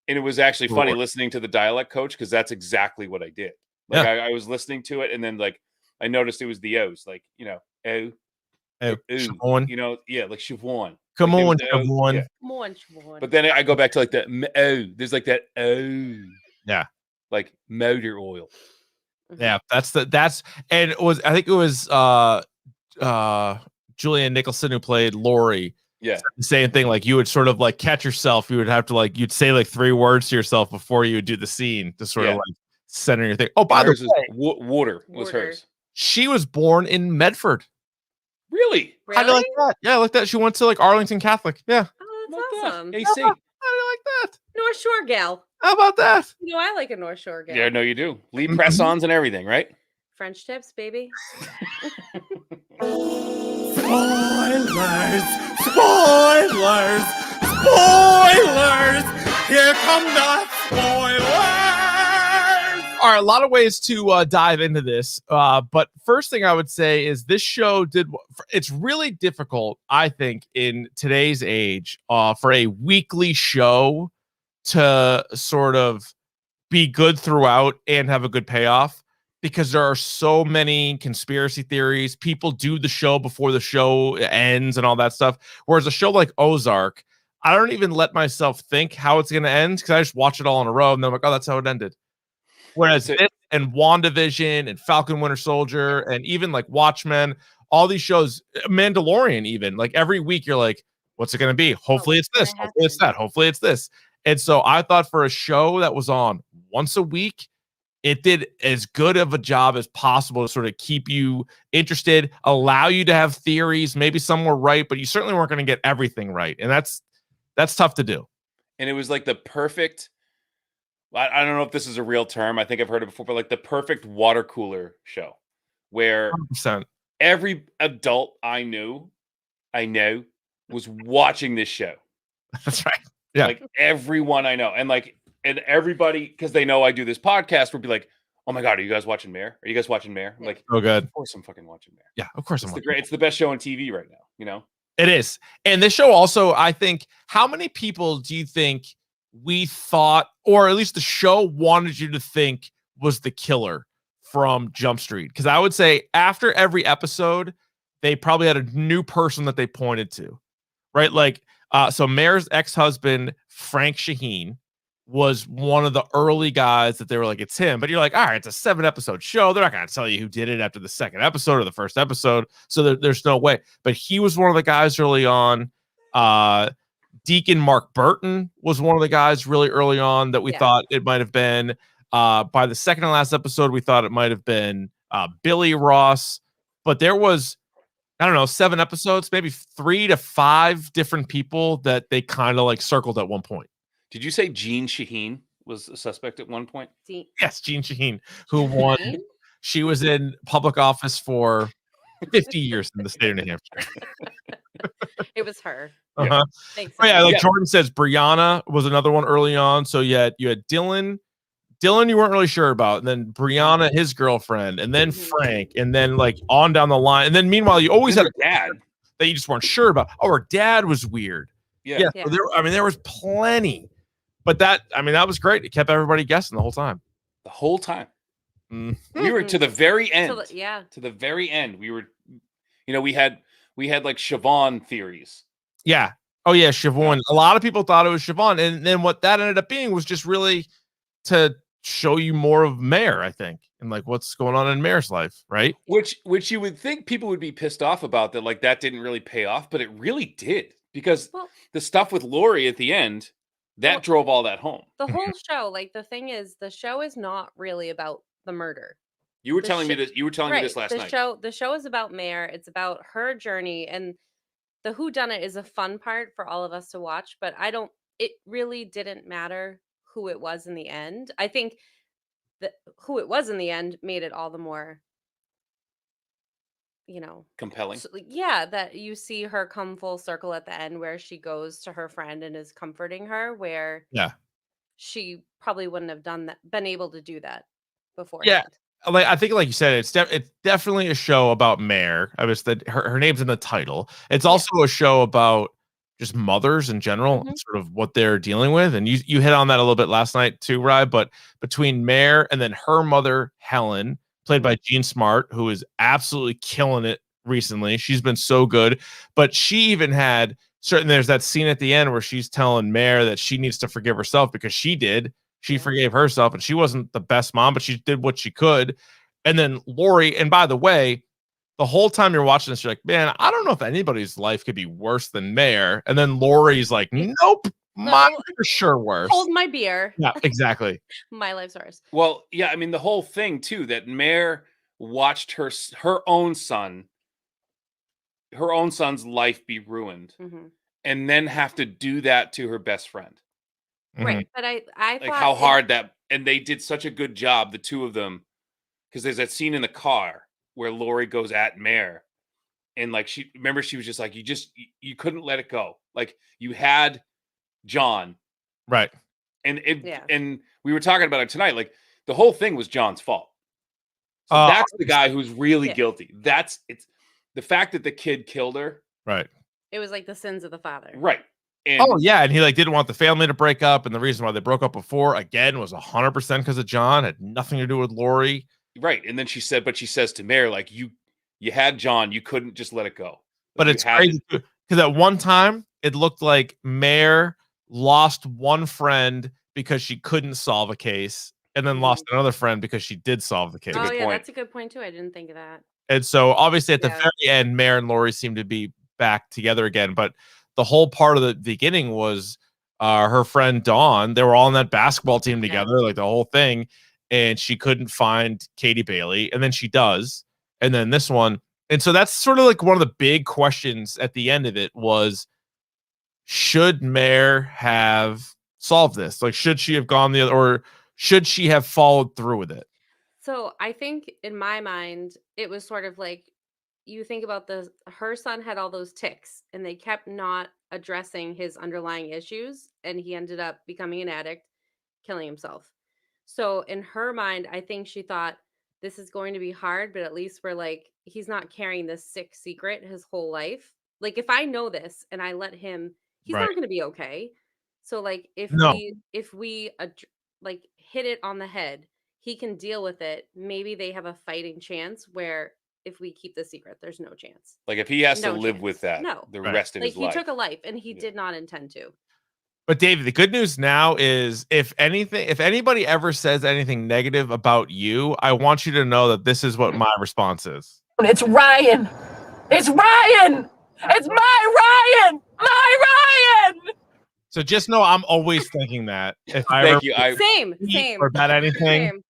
it was actually funny listening to the dialect coach. Cause that's exactly what I did. Like I was listening to it and then like, I noticed it was the O's, like, you know, like Siobhan. Come like, on, Siobhan. Yeah. Come on, Siobhan. But then I go back to like that there's like that yeah, like motor oil. yeah. And it was, I think it was Julianne Nicholson who played Lori. Yeah, the same thing. Like you would sort of like catch yourself. You would have to like you'd say like 3 words to yourself before you would do the scene to sort of like center your thing. Oh, by the way, water was hers. She was born in Medford. Really? How do you like that? Yeah, like that. She went to like Arlington Catholic. Yeah. Oh, that's awesome. AC. How do you like that? North Shore gal. How about that? You know, I like a North Shore gal. Yeah, no, you do. Lee press-ons and everything, right? French tips, baby. Spoilers! Spoilers! Spoilers! Here come the spoilers! All right, a lot of ways to dive into this. But first thing I would say is this show it's really difficult, I think, in today's age for a weekly show to sort of be good throughout and have a good payoff because there are so many conspiracy theories. People do the show before the show ends and all that stuff. Whereas a show like Ozark, I don't even let myself think how it's going to end because I just watch it all in a row and then I'm like, oh, that's how it ended. Whereas this and WandaVision and Falcon Winter Soldier and even like Watchmen, all these shows, Mandalorian even, like every week you're like, what's it going to be? Hopefully it's this. Hopefully it's that. Hopefully it's this. And so I thought for a show that was on once a week, it did as good of a job as possible to sort of keep you interested, allow you to have theories. Maybe some were right, but you certainly weren't going to get everything right. And that's tough to do. And it was like the perfect, I don't know if this is a real term. I think I've heard it before, but like the perfect water cooler show where 100%. Every adult I know was watching this show. That's right. Yeah. Like everyone I know. And like, and everybody, because they know I do this podcast, would be like, oh my God, are you guys watching Mare? Are you guys watching Mare? I'm like, oh, good. Of course I'm fucking watching Mare. Yeah, of course It's the best show on TV right now, you know? It is. And this show also, I think, how many people do you think we thought, or at least the show wanted you to think was the killer from Jump Street? Because I would say after every episode, they probably had a new person that they pointed to, right? Like, so Mare's ex-husband, Frank Shaheen, was one of the early guys that they were like, it's him. But you're like, all right, it's a 7-episode show. They're not going to tell you who did it after the second episode or the first episode. So there's no way. But he was one of the guys early on. Deacon Mark Burton was one of the guys really early on that we thought it might have been. By the second and last episode, we thought it might have been Billy Ross. But there was, I don't know, 7 episodes, maybe 3 to 5 different people that they kind of like circled at one point. Did you say Jean Shaheen was a suspect at one point? Yes, Jean Shaheen, who won. She was in public office for 50 years in the state of New Hampshire. It was her. Uh-huh. Thanks. Oh, yeah, like Jordan says, Brianna was another one early on. So you had Dylan. Dylan, you weren't really sure about, and then Brianna, his girlfriend, and then Frank, and then like on down the line. And then meanwhile, you always had a dad that you just weren't sure about. Oh, her dad was weird. Yeah. So there was plenty. But that was great. It kept everybody guessing the whole time. The whole time. Mm. We were to the very end. To the very end. We were, we had like Siobhan theories. Yeah. Oh yeah, Siobhan. A lot of people thought it was Siobhan, and then what that ended up being was just really to show you more of Mare, I think, and like what's going on in Mare's life, right? Which you would think people would be pissed off about, that like that didn't really pay off, but it really did, because the stuff with Lori at the end that drove all that home. The whole show, like the thing is, the show is not really about the murder. You were telling me this. You were telling me this last night. The show is about Mare. It's about her journey, and the whodunit is a fun part for all of us to watch. But it really didn't matter who it was in the end. I think that who it was in the end made it all the more, compelling. So, that you see her come full circle at the end, where she goes to her friend and is comforting her, where she probably wouldn't have been able to do that before. Like I think, like you said, it's definitely a show about Mare. I was that her name's in the title. It's also a show about just mothers in general, and sort of what they're dealing with. And you hit on that a little bit last night too, Rye. But between Mare and then her mother, Helen, played by Jean Smart, who is absolutely killing it recently. She's been so good. But she even had there's that scene at the end where she's telling Mare that she needs to forgive herself, because she did. She forgave herself, and she wasn't the best mom, but she did what she could. And then Lori, and by the way, the whole time you're watching this, you're like, man, I don't know if anybody's life could be worse than Mare. And then Lori's like, nope, mine for sure worse. Hold my beer. Yeah, exactly. My life's worse. Well, yeah, I mean, the whole thing too, that Mare watched her own son's life be ruined, and then have to do that to her best friend. Right. But I like thought how hard and they did such a good job, the two of them, because there's that scene in the car where Lori goes at Mare, and like she was just like, you couldn't let it go. Like you had John. Right. And and we were talking about it tonight. Like the whole thing was John's fault. So that's the guy who's really guilty. It's the fact that the kid killed her. Right. It was like the sins of the father. Right. And and he like didn't want the family to break up, and the reason why they broke up before again was 100% because of John. Had nothing to do with Lori. Right. And then she says to Mare, like, you had John, you couldn't just let it go. But it's crazy because at one time it looked like Mare lost one friend because she couldn't solve a case, and then lost another friend because she did solve the case. Oh yeah, that's a good point too. I didn't think of that. And so obviously at the very end, Mare and Lori seem to be back together again. But the whole part of the beginning was her friend Dawn. They were all on that basketball team together, like the whole thing. And she couldn't find Katie Bailey. And then she does. And then this one. And so that's sort of like one of the big questions at the end of it was, should Mare have solved this? Like, should she have gone the other, or should she have followed through with it? So I think in my mind, it was sort of like, you think about her son had all those tics, and they kept not addressing his underlying issues, and he ended up becoming an addict, killing himself. So in her mind, I think she thought, this is going to be hard, but at least we're like, he's not carrying this sick secret his whole life. Like if I know this and I let him, he's Right. not going to be okay. So like No. if we like hit it on the head, he can deal with it. Maybe they have a fighting chance where if we keep the secret, there's no chance. Like if he has to No live chance. with that No. the Right. rest of Like his he life. took a life and he did not intend to. But David, the good news now is if anybody ever says anything negative about you, I want you to know that this is what my response is. It's Ryan. It's Ryan. It's my Ryan. My Ryan. So just know I'm always thinking that if I ever Thank you. I Same. or about anything. Same.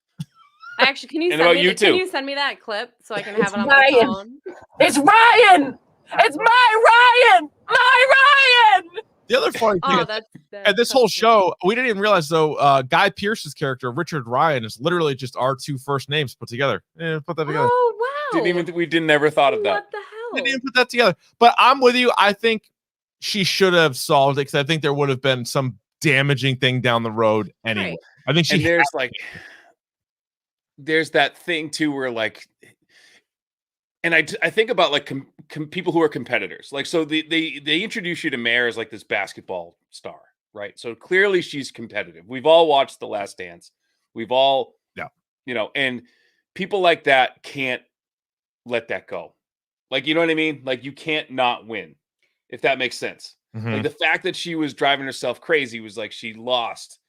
Actually, can you And send about me you that, can too. you send me that clip so I can have It's it on my Ryan. phone? It's Ryan. It's my Ryan. My Ryan. The other funny thing Oh, is, that's and this whole show, we didn't even realize though, Guy Pearce's character, Richard Ryan, is literally just our two first names put together. Put that together. Oh wow! we didn't never thought of that. What the hell? Didn't even put that together. But I'm with you. I think she should have solved it because I think there would have been some damaging thing down the road anyway. Right. I think she And there's like there's that thing too where like, and I think about like people who are competitors. Like so they introduce you to Mare as like this basketball star, right? So clearly she's competitive. We've all watched The Last Dance. We've all and people like that can't let that go. Like, you know what I mean? Like you can't not win, if that makes sense. Like the fact that she was driving herself crazy was like she lost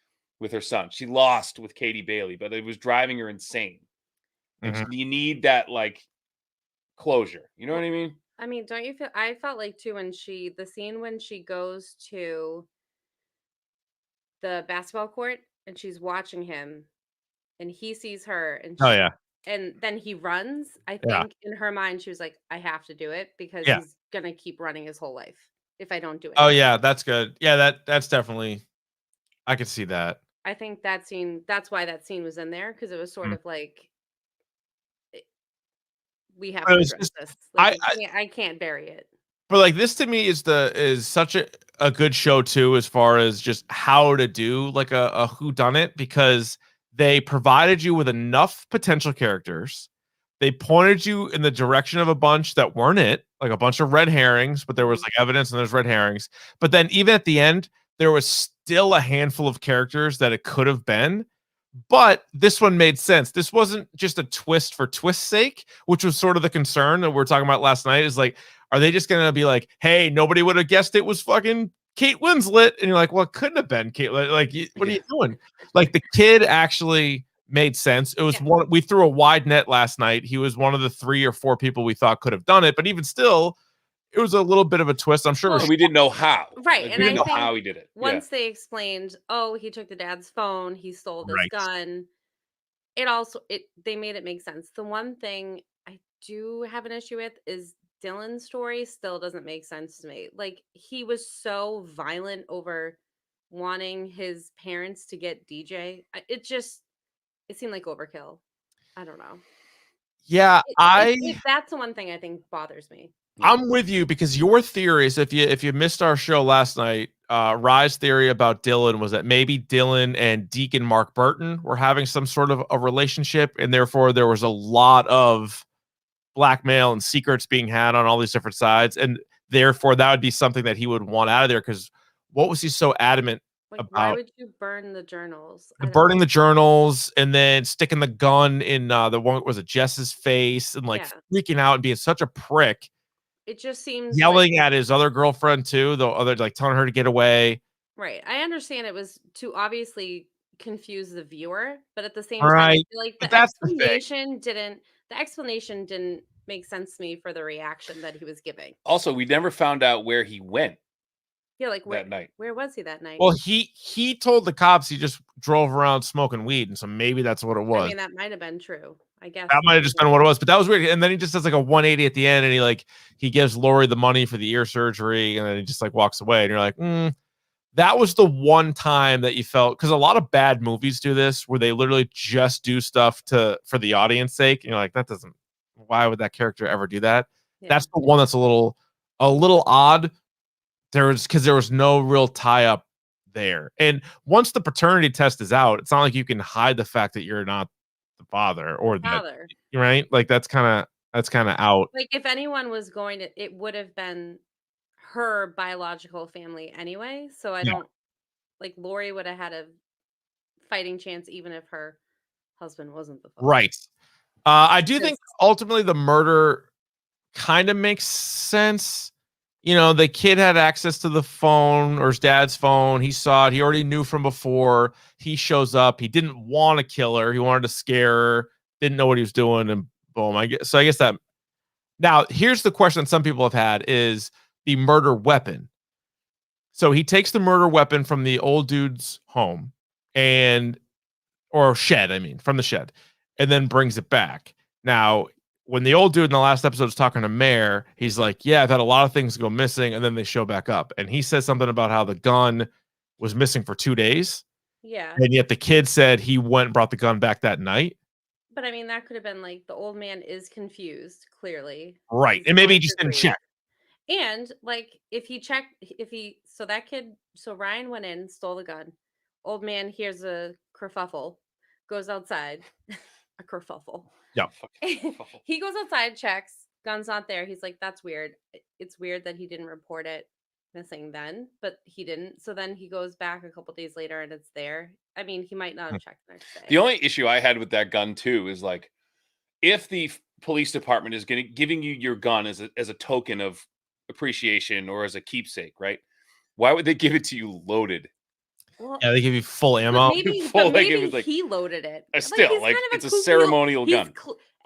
with her son. She lost with Katie Bailey, but it was driving her insane. And you need that like closure. You know what I mean? I mean, don't you feel? I felt like too when the scene when she goes to the basketball court and she's watching him, and he sees her, and Oh yeah. and then he runs. I Yeah. think in her mind she was like, I have to do it because Yeah. he's gonna keep running his whole life if I don't do it. Oh yeah, that's good. Yeah, that's definitely. I could see that. I think that scene. That's why that scene was in there because it was sort of like we have to address this. Like, I can't bury it. But like this to me is such a good show too, as far as just how to do like a whodunit, because they provided you with enough potential characters. They pointed you in the direction of a bunch that weren't it, like a bunch of red herrings, but there was like evidence and there's red herrings. But then even at the end, there was still a handful of characters that it could have been. But this one made sense. This wasn't just a twist for twist's sake, which was sort of the concern that we were talking about last night. Is like, are they just gonna be like, hey, nobody would have guessed it was fucking Kate Winslet? And you're like, well, it couldn't have been Kate. Like, what are you doing? Like, the kid actually made sense. It was one we threw a wide net last night. He was one of the 3 or 4 people we thought could have done it, but even still, it was a little bit of a twist. I'm sure we didn't know how. Right. Like, And we didn't I know think how he did it. once they explained, oh, he took the dad's phone, he stole this gun. They made it make sense. The one thing I do have an issue with is Dylan's story still doesn't make sense to me. Like, he was so violent over wanting his parents to get DJ. It seemed like overkill. I don't know. Yeah, that's the one thing I think bothers me. I'm with you, because your theories, if you missed our show last night, Rye's theory about Dylan was that maybe Dylan and Deacon Mark Burton were having some sort of a relationship, and therefore there was a lot of blackmail and secrets being had on all these different sides, and therefore that would be something that he would want out of there. Because what was he so adamant Like, why about? would you burn the journals? Burning the journals and then sticking the gun in the one, was it Jess's face, and like freaking out and being such a prick. It just seems Yelling at his other girlfriend too, the other, like telling her to get away. Right. I understand it was to obviously confuse the viewer, but at the same Right. time, I feel like But the that's the thing. explanation didn't make sense to me for the reaction that he was giving. Also, we never found out where he went. Yeah, like that night. Where was he that night? Well, he told the cops he just drove around smoking weed, and so maybe that's what it was. I mean, that might have been true. I guess That might have just been what it was, but that was weird. And then he just does like a 180 at the end, and he gives Lori the money for the ear surgery, and then he just like walks away. And you're like, that was the one time that you felt, because a lot of bad movies do this, where they literally just do stuff for the audience sake. And you're like, why would that character ever do that? Yeah. That's the one that's a little odd. Because there was no real tie up there. And once the paternity test is out, it's not like you can hide the fact that you're not the father or father, right? Like that's kind of out. Like, if anyone was going to, it would have been her biological family anyway. So I Yeah. don't like Lori would have had a fighting chance even if her husband wasn't the father. Right. I do think Because- ultimately the murder kind of makes sense. You know, the kid had access to the phone or his dad's phone. He saw it. He already knew from before. He shows up. He didn't want to kill her. He wanted to scare her. Didn't know what he was doing. And boom. I guess that. Now, here's the question some people have had is the murder weapon. So he takes the murder weapon from the old dude's home or shed, from the shed, and then brings it back. Now, when the old dude in the last episode is talking to Mare, he's like, yeah, I've had a lot of things go missing, and then they show back up. And he says something about how the gun was missing for 2 days. Yeah. And yet the kid said he went and brought the gun back that night. But I mean, that could have been like the old man is confused, clearly. Right. He's And maybe he going just through didn't grief. check. And like so Ryan went in, stole the gun. Old man hears a kerfuffle, goes outside. A kerfuffle. Yeah. He goes outside, checks, gun's not there. He's like, that's weird. It's weird that he didn't report it missing then, but he didn't. So then he goes back a couple days later and it's there. I mean, he might not have checked the next day. The only issue I had with that gun too is like, if the police department is giving you your gun as a token of appreciation or as a keepsake, right? Why would they give it to you loaded? Well, Yeah, they give you full ammo. Full, like, it was like- he loaded it. Still, he's like, kind of it's a kooky ceremonial gun.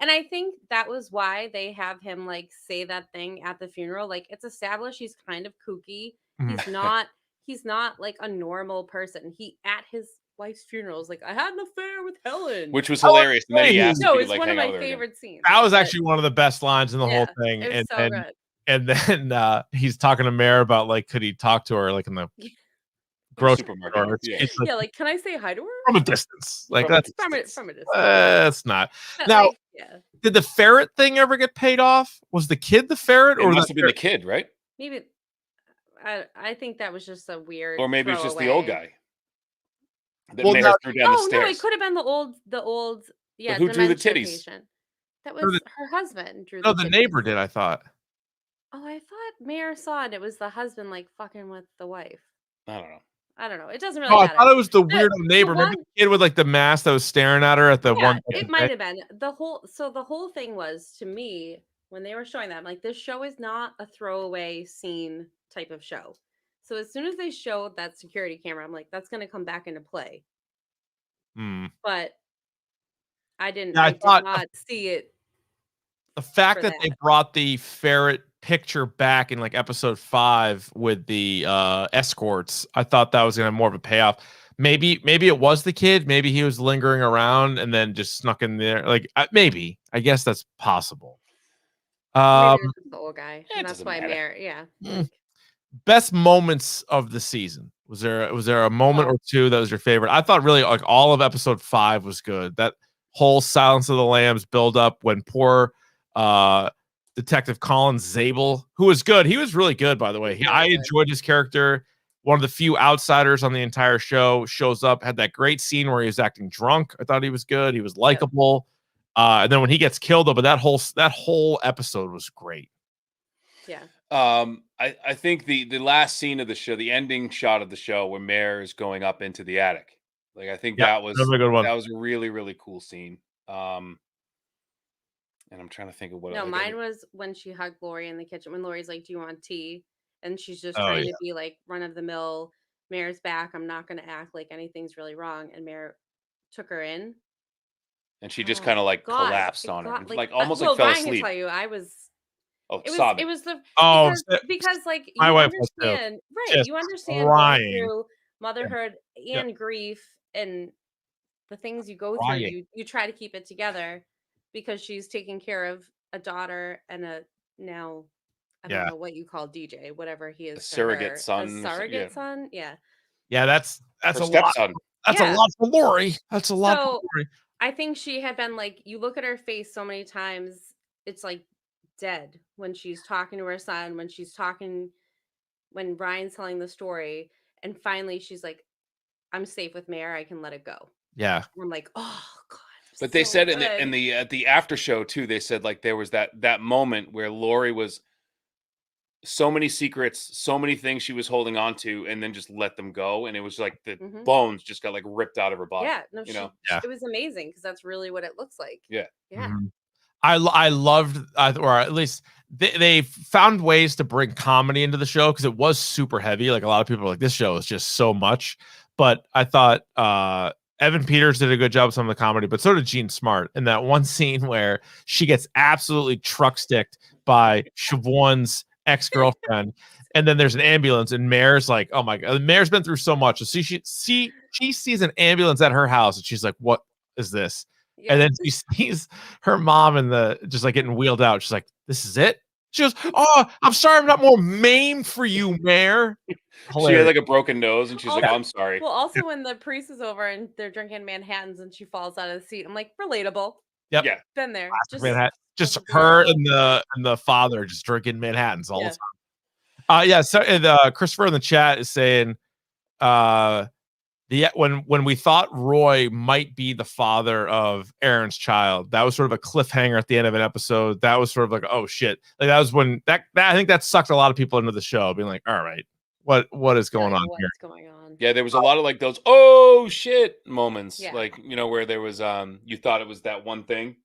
And I think that was why they have him like say that thing at the funeral. Like it's established he's kind of kooky. Mhm. He's not like a normal person. He at his wife's funeral is like, I had an affair with Helen. Which was hilarious. And then he asked No, if he it's could, like, one of hang out my with her again. favorite scenes. That was but- actually one of the best lines in the whole thing. It was so good. And then he's talking to Mare about like, could he talk to her like in the grocery supermarket, store? yeah. It's like, Yeah, like can I say hi to her? from a distance. Like From a that's From a distance. That's not. But, Now, like, yeah. did the ferret thing ever get paid off? Was the kid the ferret, It or must have been the kid, right? Maybe I think that was just a weird Or maybe it's just the old throwaway. guy that Well, Mayor now- threw down the Oh no, stairs. it could have been the old yeah. who drew the dementia titties? patient. That Or was the- her husband drew No, the the titties. neighbor did. I thought. Oh, I thought Mayor saw it. It was the husband like fucking with the wife. I don't know. I don't know. It doesn't really Oh, I matter. thought it was the The- weirdo neighbor. the Remember one- the kid with like the mask that was staring at her at the Yeah, one. it might have been the whole thing was to me when they were showing that I'm like, this show is not a throwaway scene type of show. So as soon as they showed that security camera, I'm like, that's going to come back into play. Hmm. But I didn't. Yeah, I I did thought- not see it. The fact for that they that. brought the ferret picture back in like episode 5 with the escorts, I thought that was gonna have more of a payoff. Maybe it was the kid. Maybe he was lingering around and then just snuck in there. Like maybe. I guess that's possible. Maybe Um, it was just the old guy, it and that's doesn't why matter. Mayor. Yeah. Mm. Best moments of the season. Was there a moment Oh. or two that was your favorite? I thought really like all of episode 5 was good. That whole Silence of the Lambs build up when poor Detective Colin Zabel, who was good. He was really good, by the way. He's really I good. enjoyed his character. One of the few outsiders on the entire show shows up, had that great scene where he was acting drunk. I thought he was good. He was likable. And then when he gets killed, but that whole episode was great. Yeah. I think the last scene of the show, the ending shot of the show where Mare is going up into the attic. Like I think Yeah, that was that was a good one. That was a really, really cool scene. And I'm trying to think of what No, like, mine was when she hugged Lori in the kitchen. When Lori's like, "Do you want tea?" And she's just Oh, trying yeah. to be like run of the mill. Mare's back. I'm not going to act like anything's really wrong. And Mare took her in. and she just Oh, kind of like God, collapsed it on her, got, and, like uh, almost well, like fell Ryan can asleep. tell you, I was. Oh, It sobbing. was the Oh, because like my you wife was too. understand, right? Just You understand crying. going through motherhood Yeah. and grief and the things you go through. Crying. You try to keep it together because she's taking care of a daughter and a now I don't Yeah. know what you call DJ, whatever he is. to surrogate her. son, A surrogate yeah. son. Yeah. Yeah, that's Her a lot. stepson. That's Yeah. a lot for Lori. That's a lot for So Lori. I think she had been like, you look at her face so many times, it's like dead when she's talking to her son, when Ryan's telling the story, and finally she's like, I'm safe with Mare, I can let it go. Yeah. And I'm like, oh God. But they so said good. in the at the after show too, they said like there was that moment where Lori was so many secrets, so many things she was holding on to, and then just let them go. And it was like the Mhm. bones just got like ripped out of her body. Yeah, no, you know? Yeah. it was amazing because that's really what it looks like. Yeah. Yeah. Mhm. I loved, or at least they found ways to bring comedy into the show because it was super heavy. Like a lot of people are like, this show is just so much. But I thought Evan Peters did a good job with some of the comedy, but so did Gene Smart in that one scene where she gets absolutely truck sticked by Siobhan's ex-girlfriend. And then there's an ambulance, and Mare's like, "Oh my god!" Mare's been through so much. So she sees an ambulance at her house, and she's like, "What is this?" Yeah. And then she sees her mom in the just like getting wheeled out. She's like, "This is it." She goes, "Oh, I'm sorry, I'm not more maimed for you, Mare." She had Hilarious. like a broken nose, and she's like, Also- "Oh, I'm sorry." Well, also when the priest is over and they're drinking Manhattans and she falls out of the seat, I'm like, relatable. Yep. Yeah. Been there. Classic Manhattan. Just doesn't her feel and the father just drinking Manhattans all Yeah. the time. Yeah. So Christopher in the chat is saying, when we thought Roy might be the father of Aaron's child, that was sort of a cliffhanger at the end of an episode. That was sort of like, oh shit. Like that was when that I think that sucked a lot of people into the show, being like, all right, what is going on here? What's going on? Yeah, there was a lot of like those oh shit moments, Yeah. like where there was you thought it was that one thing.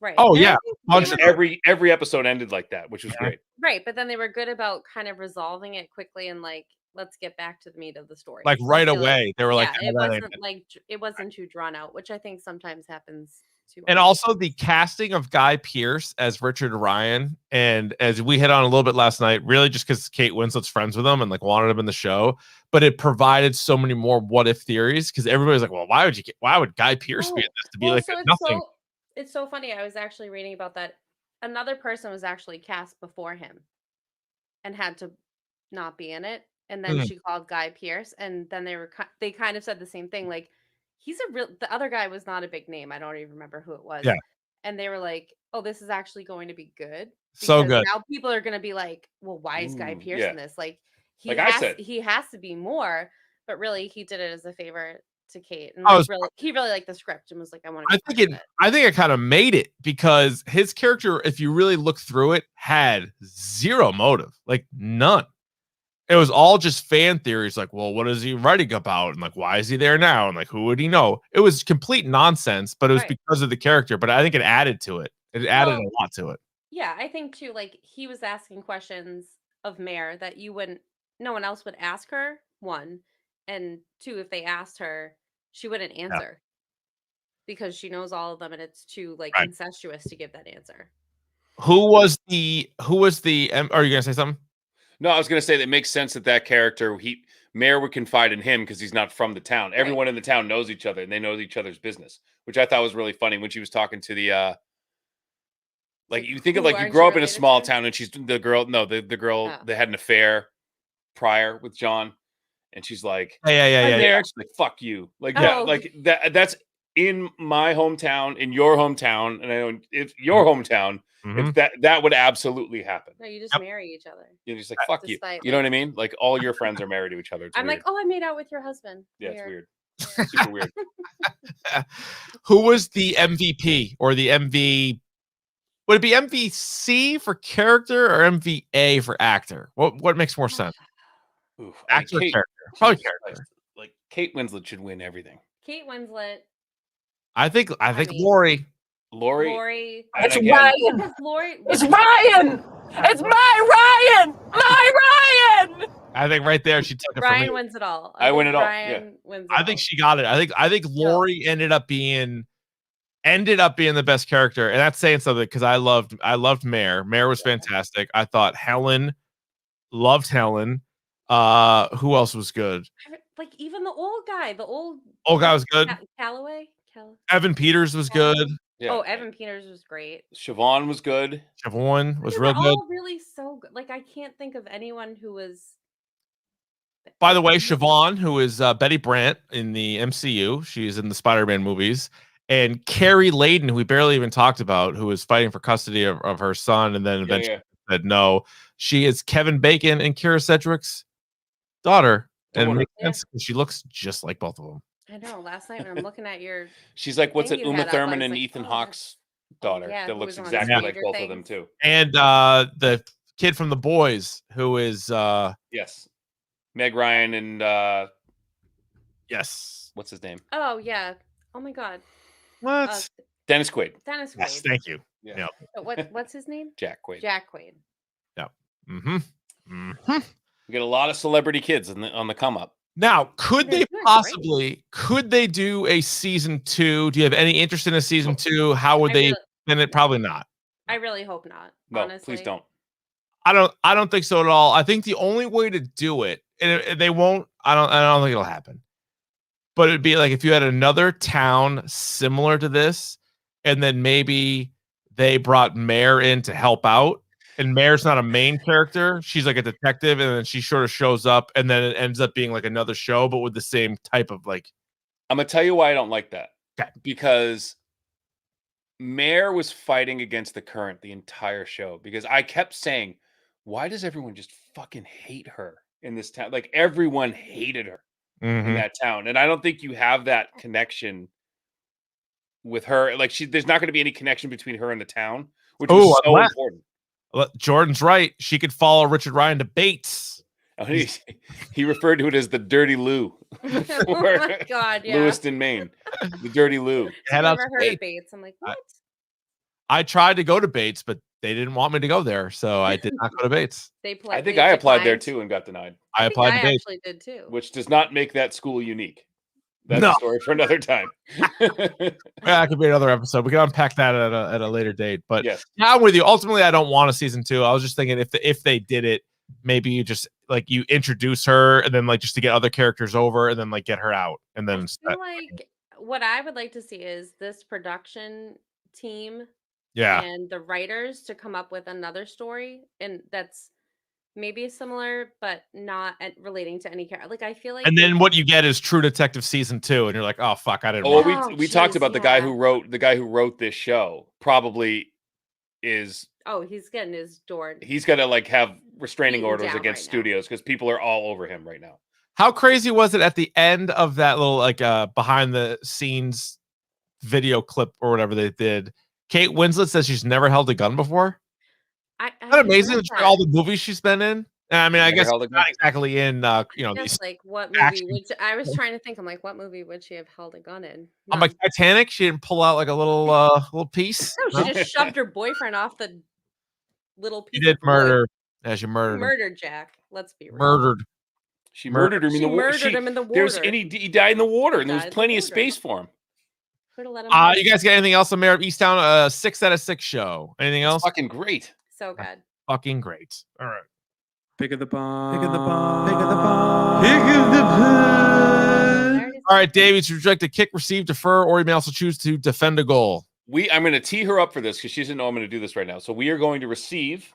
Right. Oh And I yeah. think Bunch they of were- Every episode ended like that, which was Yeah. great. right, but then they were good about kind of resolving it quickly and like, let's get back to the meat of the story. like I right feel like- away. They were like, yeah, "Oh, that ain't it." it wasn't too drawn out, which I think sometimes happens too. And often. also the casting of Guy Pearce as Richard Ryan, and as we hit on a little bit last night, really just because Kate Winslet's friends with him and like wanted him in the show, but it provided so many more what if theories because everybody's like, well, why would Guy Pearce be in this to be Well, like so nothing? it's so funny. I was actually reading about that. Another person was actually cast before him and had to not be in it. And then Mhm. she called Guy Pearce, and then they kind of said the same thing. Like, the other guy was not a big name. I don't even remember who it was. Yeah. And they were like, "Oh, this is actually going to be good." So because good. Now people are going to be like, "Well, why is Guy Ooh, Pearce yeah. in this?" Like Like I said. he has to be more. But really, he did it as a favor to Kate, and I was- he really liked the script and was like, "I want I to." think it kind of made it because his character, if you really look through it, had zero motive, like none. It was all just fan theories, like, well, what is he writing about? And like, why is he there now? And like, who would he know? It was complete nonsense, but it was Right. because of the character. But I think it added to it. It added Well, a lot to it. Yeah, I think too, like he was asking questions of Mare that no one else would ask her, one. And two, if they asked her, she wouldn't answer because she knows all of them and it's too like Right. incestuous to give that answer. Who was the are you gonna say something? No, I was gonna say that it makes sense that character Mayor would confide in him because he's not from the town. Everyone in the town knows each other and they know each other's business, which I thought was really funny when she was talking to the like you think of Who like you aren't grow you up in a related small to? town and she's the girl Oh. they had an affair prior with John and she's like, Yeah. Mayor. She's like, fuck you. Like Oh. like that's in my hometown, in your hometown, and I know it's your hometown. Mhm. If that would absolutely happen. No, you just marry each other. You're just like, fuck you. Despite, You know like- what I mean? Like all your friends are married to each other. It's I'm weird. like, oh, I made out with your husband. Yeah, it's Weird. weird. Super weird. Who was the MVP or the MV? Would it be MVC for character or MVA for actor? What makes more sense? Oof. Actor or Kate- character? Probably Jesus character. Christ. Like Kate Winslet should win everything. Kate Winslet, I think mean- Lori. Lori. And It's again, Ryan. Because Lori. It's Ryan. It's my Ryan. My Ryan. I think right there she took it from Ryan me. wins it all. I win think it all, Ryan wins it I think all. she got it. I think Lori ended up being the best character, and that's saying something because I loved Mare. Mare was fantastic. I thought loved Helen. Who else was good? Like even the old guy, Old guy was good. Calloway. Evan Peters was good. yeah. Oh, Evan Peters was great. Siobhan was good. Siobhan was They real were good. all really so good. Like I can't think of anyone who was. By the way, Siobhan, who is Betty Brant in the MCU, she's in the Spider-Man movies, and Carrie Layden, who we barely even talked about, who is fighting for custody of her son, and then eventually said no. She is Kevin Bacon and Kira Sedgwick's daughter, and it makes sense 'cause she looks just like both of them. I know. Last night when I'm looking at your. She's like, what's thing it? you Uma had up, I Thurman was and like, Ethan oh, Hawke's daughter yeah, that who looks was on exactly like Stranger both of them Things. too. And the kid from The Boys who is Yes, Meg Ryan and yes. what's his name? Oh yeah. Oh my God. What? Dennis Quaid. Dennis Quaid. Yes, thank you. Yeah. Yeah. But what's his name? Jack Quaid. Jack Quaid. Yeah. Mm-hmm. We get a lot of celebrity kids on the come up. Now, could They're they doing possibly could they do a season 2? Do you have any interest in a season 2? How would I they really- spin it? Probably not. I really hope not. No, honestly. please don't. I don't think so at all. I think the only way to do it, and they won't. I don't think it'll happen. But it'd be like if you had another town similar to this, and then maybe they brought Mare in to help out, and Mare's not a main character. She's like a detective, and then she sort of shows up, and then it ends up being like another show, but with the same type of like. I'm gonna tell you why I don't like that. Okay. Because Mare was fighting against the current the entire show. Because I kept saying, why does everyone just fucking hate her in this town? Like everyone hated her in that town, and I don't think you have that connection with her. Like there's not going to be any connection between her and the town, which was so important. Jordan's right. She could follow Richard Ryan to Bates. He referred to it as the Dirty Lou. Oh my God, yeah. Lewiston, Maine. The Dirty Lou. Head I've out never to heard Bates. of Bates. I'm like, what? I tried to go to Bates, but they didn't want me to go there, so I did not go to Bates. I think I applied there too and got denied. I applied to Bates. actually did too. Which does not make that school unique. That's No. a story for another time. Yeah, that could be another episode. We can unpack that at a later date. But yes, yeah, I'm with you. Ultimately, I don't want a season 2. I was just thinking if they did it, maybe you just like you introduce her and then like just to get other characters over and then like get her out and then. I feel like what I would like to see is this production team, and the writers to come up with another story, and that's maybe similar but not relating to any character. Like I feel like, and then what you get is True Detective season 2, and you're like, oh fuck, I didn't. Oh, we talked about the guy who wrote this show. Probably is. Oh, he's getting his door. He's got to like have restraining beaten orders down against right now. studios because people are all over him right now. How crazy was it at the end of that little like behind the scenes video clip or whatever they did? Kate Winslet says she's never held a gun before. Isn't that amazing? All the movies she's been in. I mean, I guess held a gun. not exactly in these. Just like what movie action. would I was trying to think. I'm like, what movie would she have held a gun in? I'm like Titanic. She didn't pull out like a little piece. No, she just shoved her boyfriend off the little piece. She did of wood. murder. Yeah, she murdered him. Murdered Jack. Let's be real. Murdered. She murdered him in the water. Murdered him in the There's water. and he died in the water, and there was Died in the plenty of water. space for him. Could have let him. You guys got anything else on Mare of Easttown? 6 out of 6 show. Anything else? Fucking great. So good. Fucking great. All right. Pick of the bomb. Pick of the bomb. Pick of the bomb. Pick of the bomb. All right, Davey, to reject a kick, receive, defer, or you may also choose to defend a goal. I'm going to tee her up for this because she doesn't know I'm going to do this right now. So we are going to receive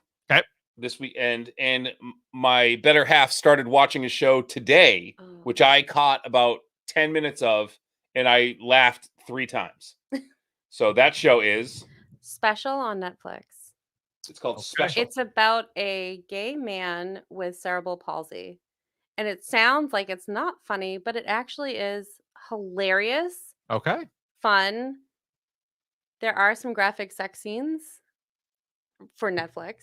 this weekend, and my better half started watching a show today, which I caught about 10 minutes of, and I laughed 3 times. So that show is Special on Netflix. It's called Special. It's about a gay man with cerebral palsy. And it sounds like it's not funny, but it actually is hilarious, Okay. fun. There are some graphic sex scenes for Netflix.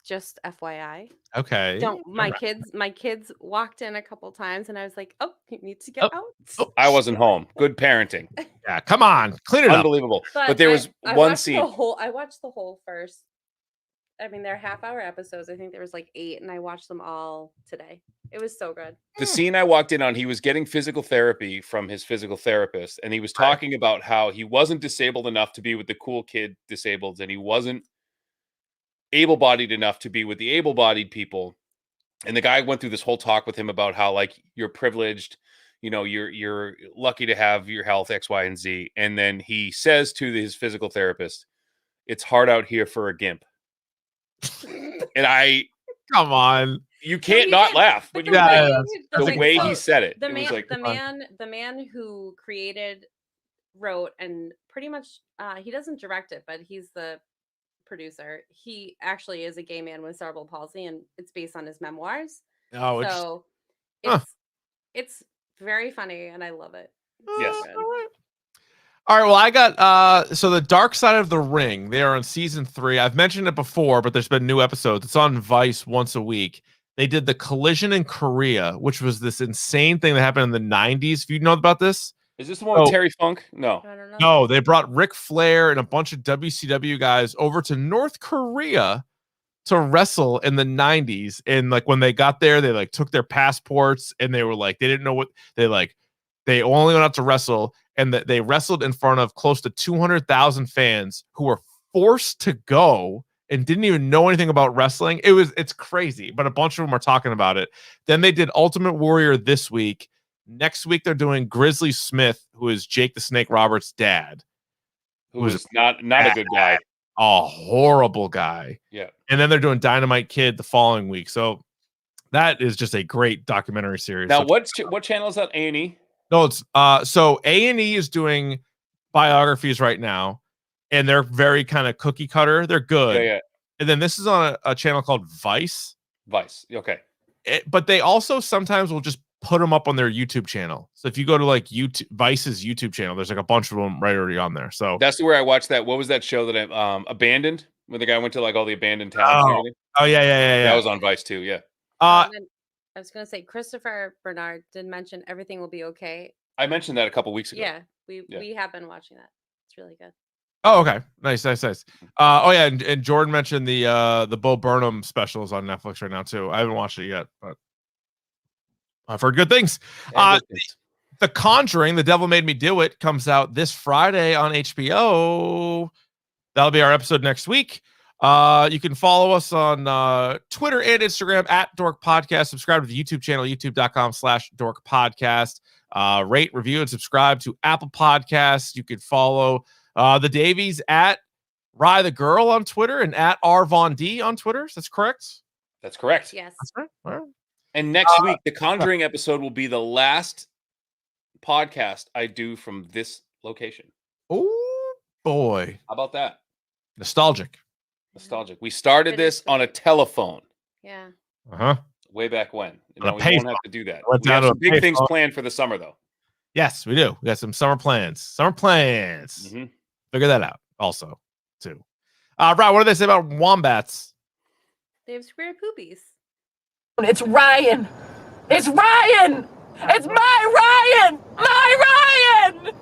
Just FYI. Okay. My kids walked in a couple times and I was like, oh, you need to get out. I wasn't home. Good parenting. Yeah, come on. Clean it up. Unbelievable. But there was one scene. I watched the whole first. I mean, they're half-hour episodes. I think there was like 8, and I watched them all today. It was so good. The scene I walked in on, he was getting physical therapy from his physical therapist, and he was talking about how he wasn't disabled enough to be with the cool kid disabled, and he wasn't able-bodied enough to be with the able-bodied people. And the guy went through this whole talk with him about how like you're privileged, you're lucky to have your health, X, Y, and Z. And then he says to his physical therapist, "It's hard out here for a gimp." And come on, you can't not laugh, but the way he said it, the it man, was like the man who created, wrote, and pretty much he doesn't direct it, but he's the producer. He actually is a gay man with cerebral palsy, and it's based on his memoirs. Oh, so it's very funny, and I love it. Yes. All right, well, I got so the Dark Side of the Ring. They are on season 3. I've mentioned it before, but there's been new episodes. It's on Vice once a week. They did the Collision in Korea, which was this insane thing that happened in the 90s. If you know about this, Is this the one with Terry Funk? No. I don't know. no, they brought Ric Flair and a bunch of WCW guys over to North Korea to wrestle in the 90s. And like when they got there, they like took their passports and they were like, they didn't know what they only went out to wrestle, and that they wrestled in front of close to 200,000 fans who were forced to go and didn't even know anything about wrestling. It's crazy, but a bunch of them are talking about it. Then they did Ultimate Warrior this week. Next week they're doing Grizzly Smith, who is Jake the Snake Roberts' dad, Who was not a good guy. a horrible guy. Yeah. And then they're doing Dynamite Kid the following week. So that is just a great documentary series. Now, So what channel is that? A&E? no, it's so A&E is doing biographies right now, and they're very kind of cookie cutter. They're good. Yeah. And then this is on a channel called Vice. Vice. Okay. But they also sometimes will just put them up on their YouTube channel. So if you go to like YouTube, Vice's YouTube channel, there's like a bunch of them right already on there. So that's where I watched that. What was that show that I Abandoned? When the guy went to like all the abandoned towns and everything. Oh yeah. That was on Vice too. Yeah. And then I was gonna say Christopher Bernard did mention Everything Will Be Okay. I mentioned that a couple weeks ago. Yeah, we have been watching that. It's really good. Oh, okay. Nice. Oh yeah, and Jordan mentioned the Bo Burnham specials on Netflix right now too. I haven't watched it yet, but I've heard good things. The Conjuring, The Devil Made Me Do It, comes out this Friday on HBO. That'll be our episode next week. You can follow us on Twitter and Instagram at Dork Podcast. Subscribe to the YouTube channel, youtube.com/Dork Podcast. Rate, review, and subscribe to Apple Podcasts. You can follow the Davies at Rye the Girl on Twitter and at R Von D on Twitter. That's correct. That's correct. Yes. That's right. All right. And next week, the Conjuring episode will be the last podcast I do from this location. Oh boy. How about that? Nostalgic. We started this on a telephone. Yeah. Way back when. On a We payphone. won't have to do that. Went We down have to some a big things payphone. planned for the summer, though. Yes, we do. We got some summer plans. Figure that out also, too. Right, what do they say about wombats? They have square poopies. It's Ryan. It's Ryan. It's my Ryan. My Ryan.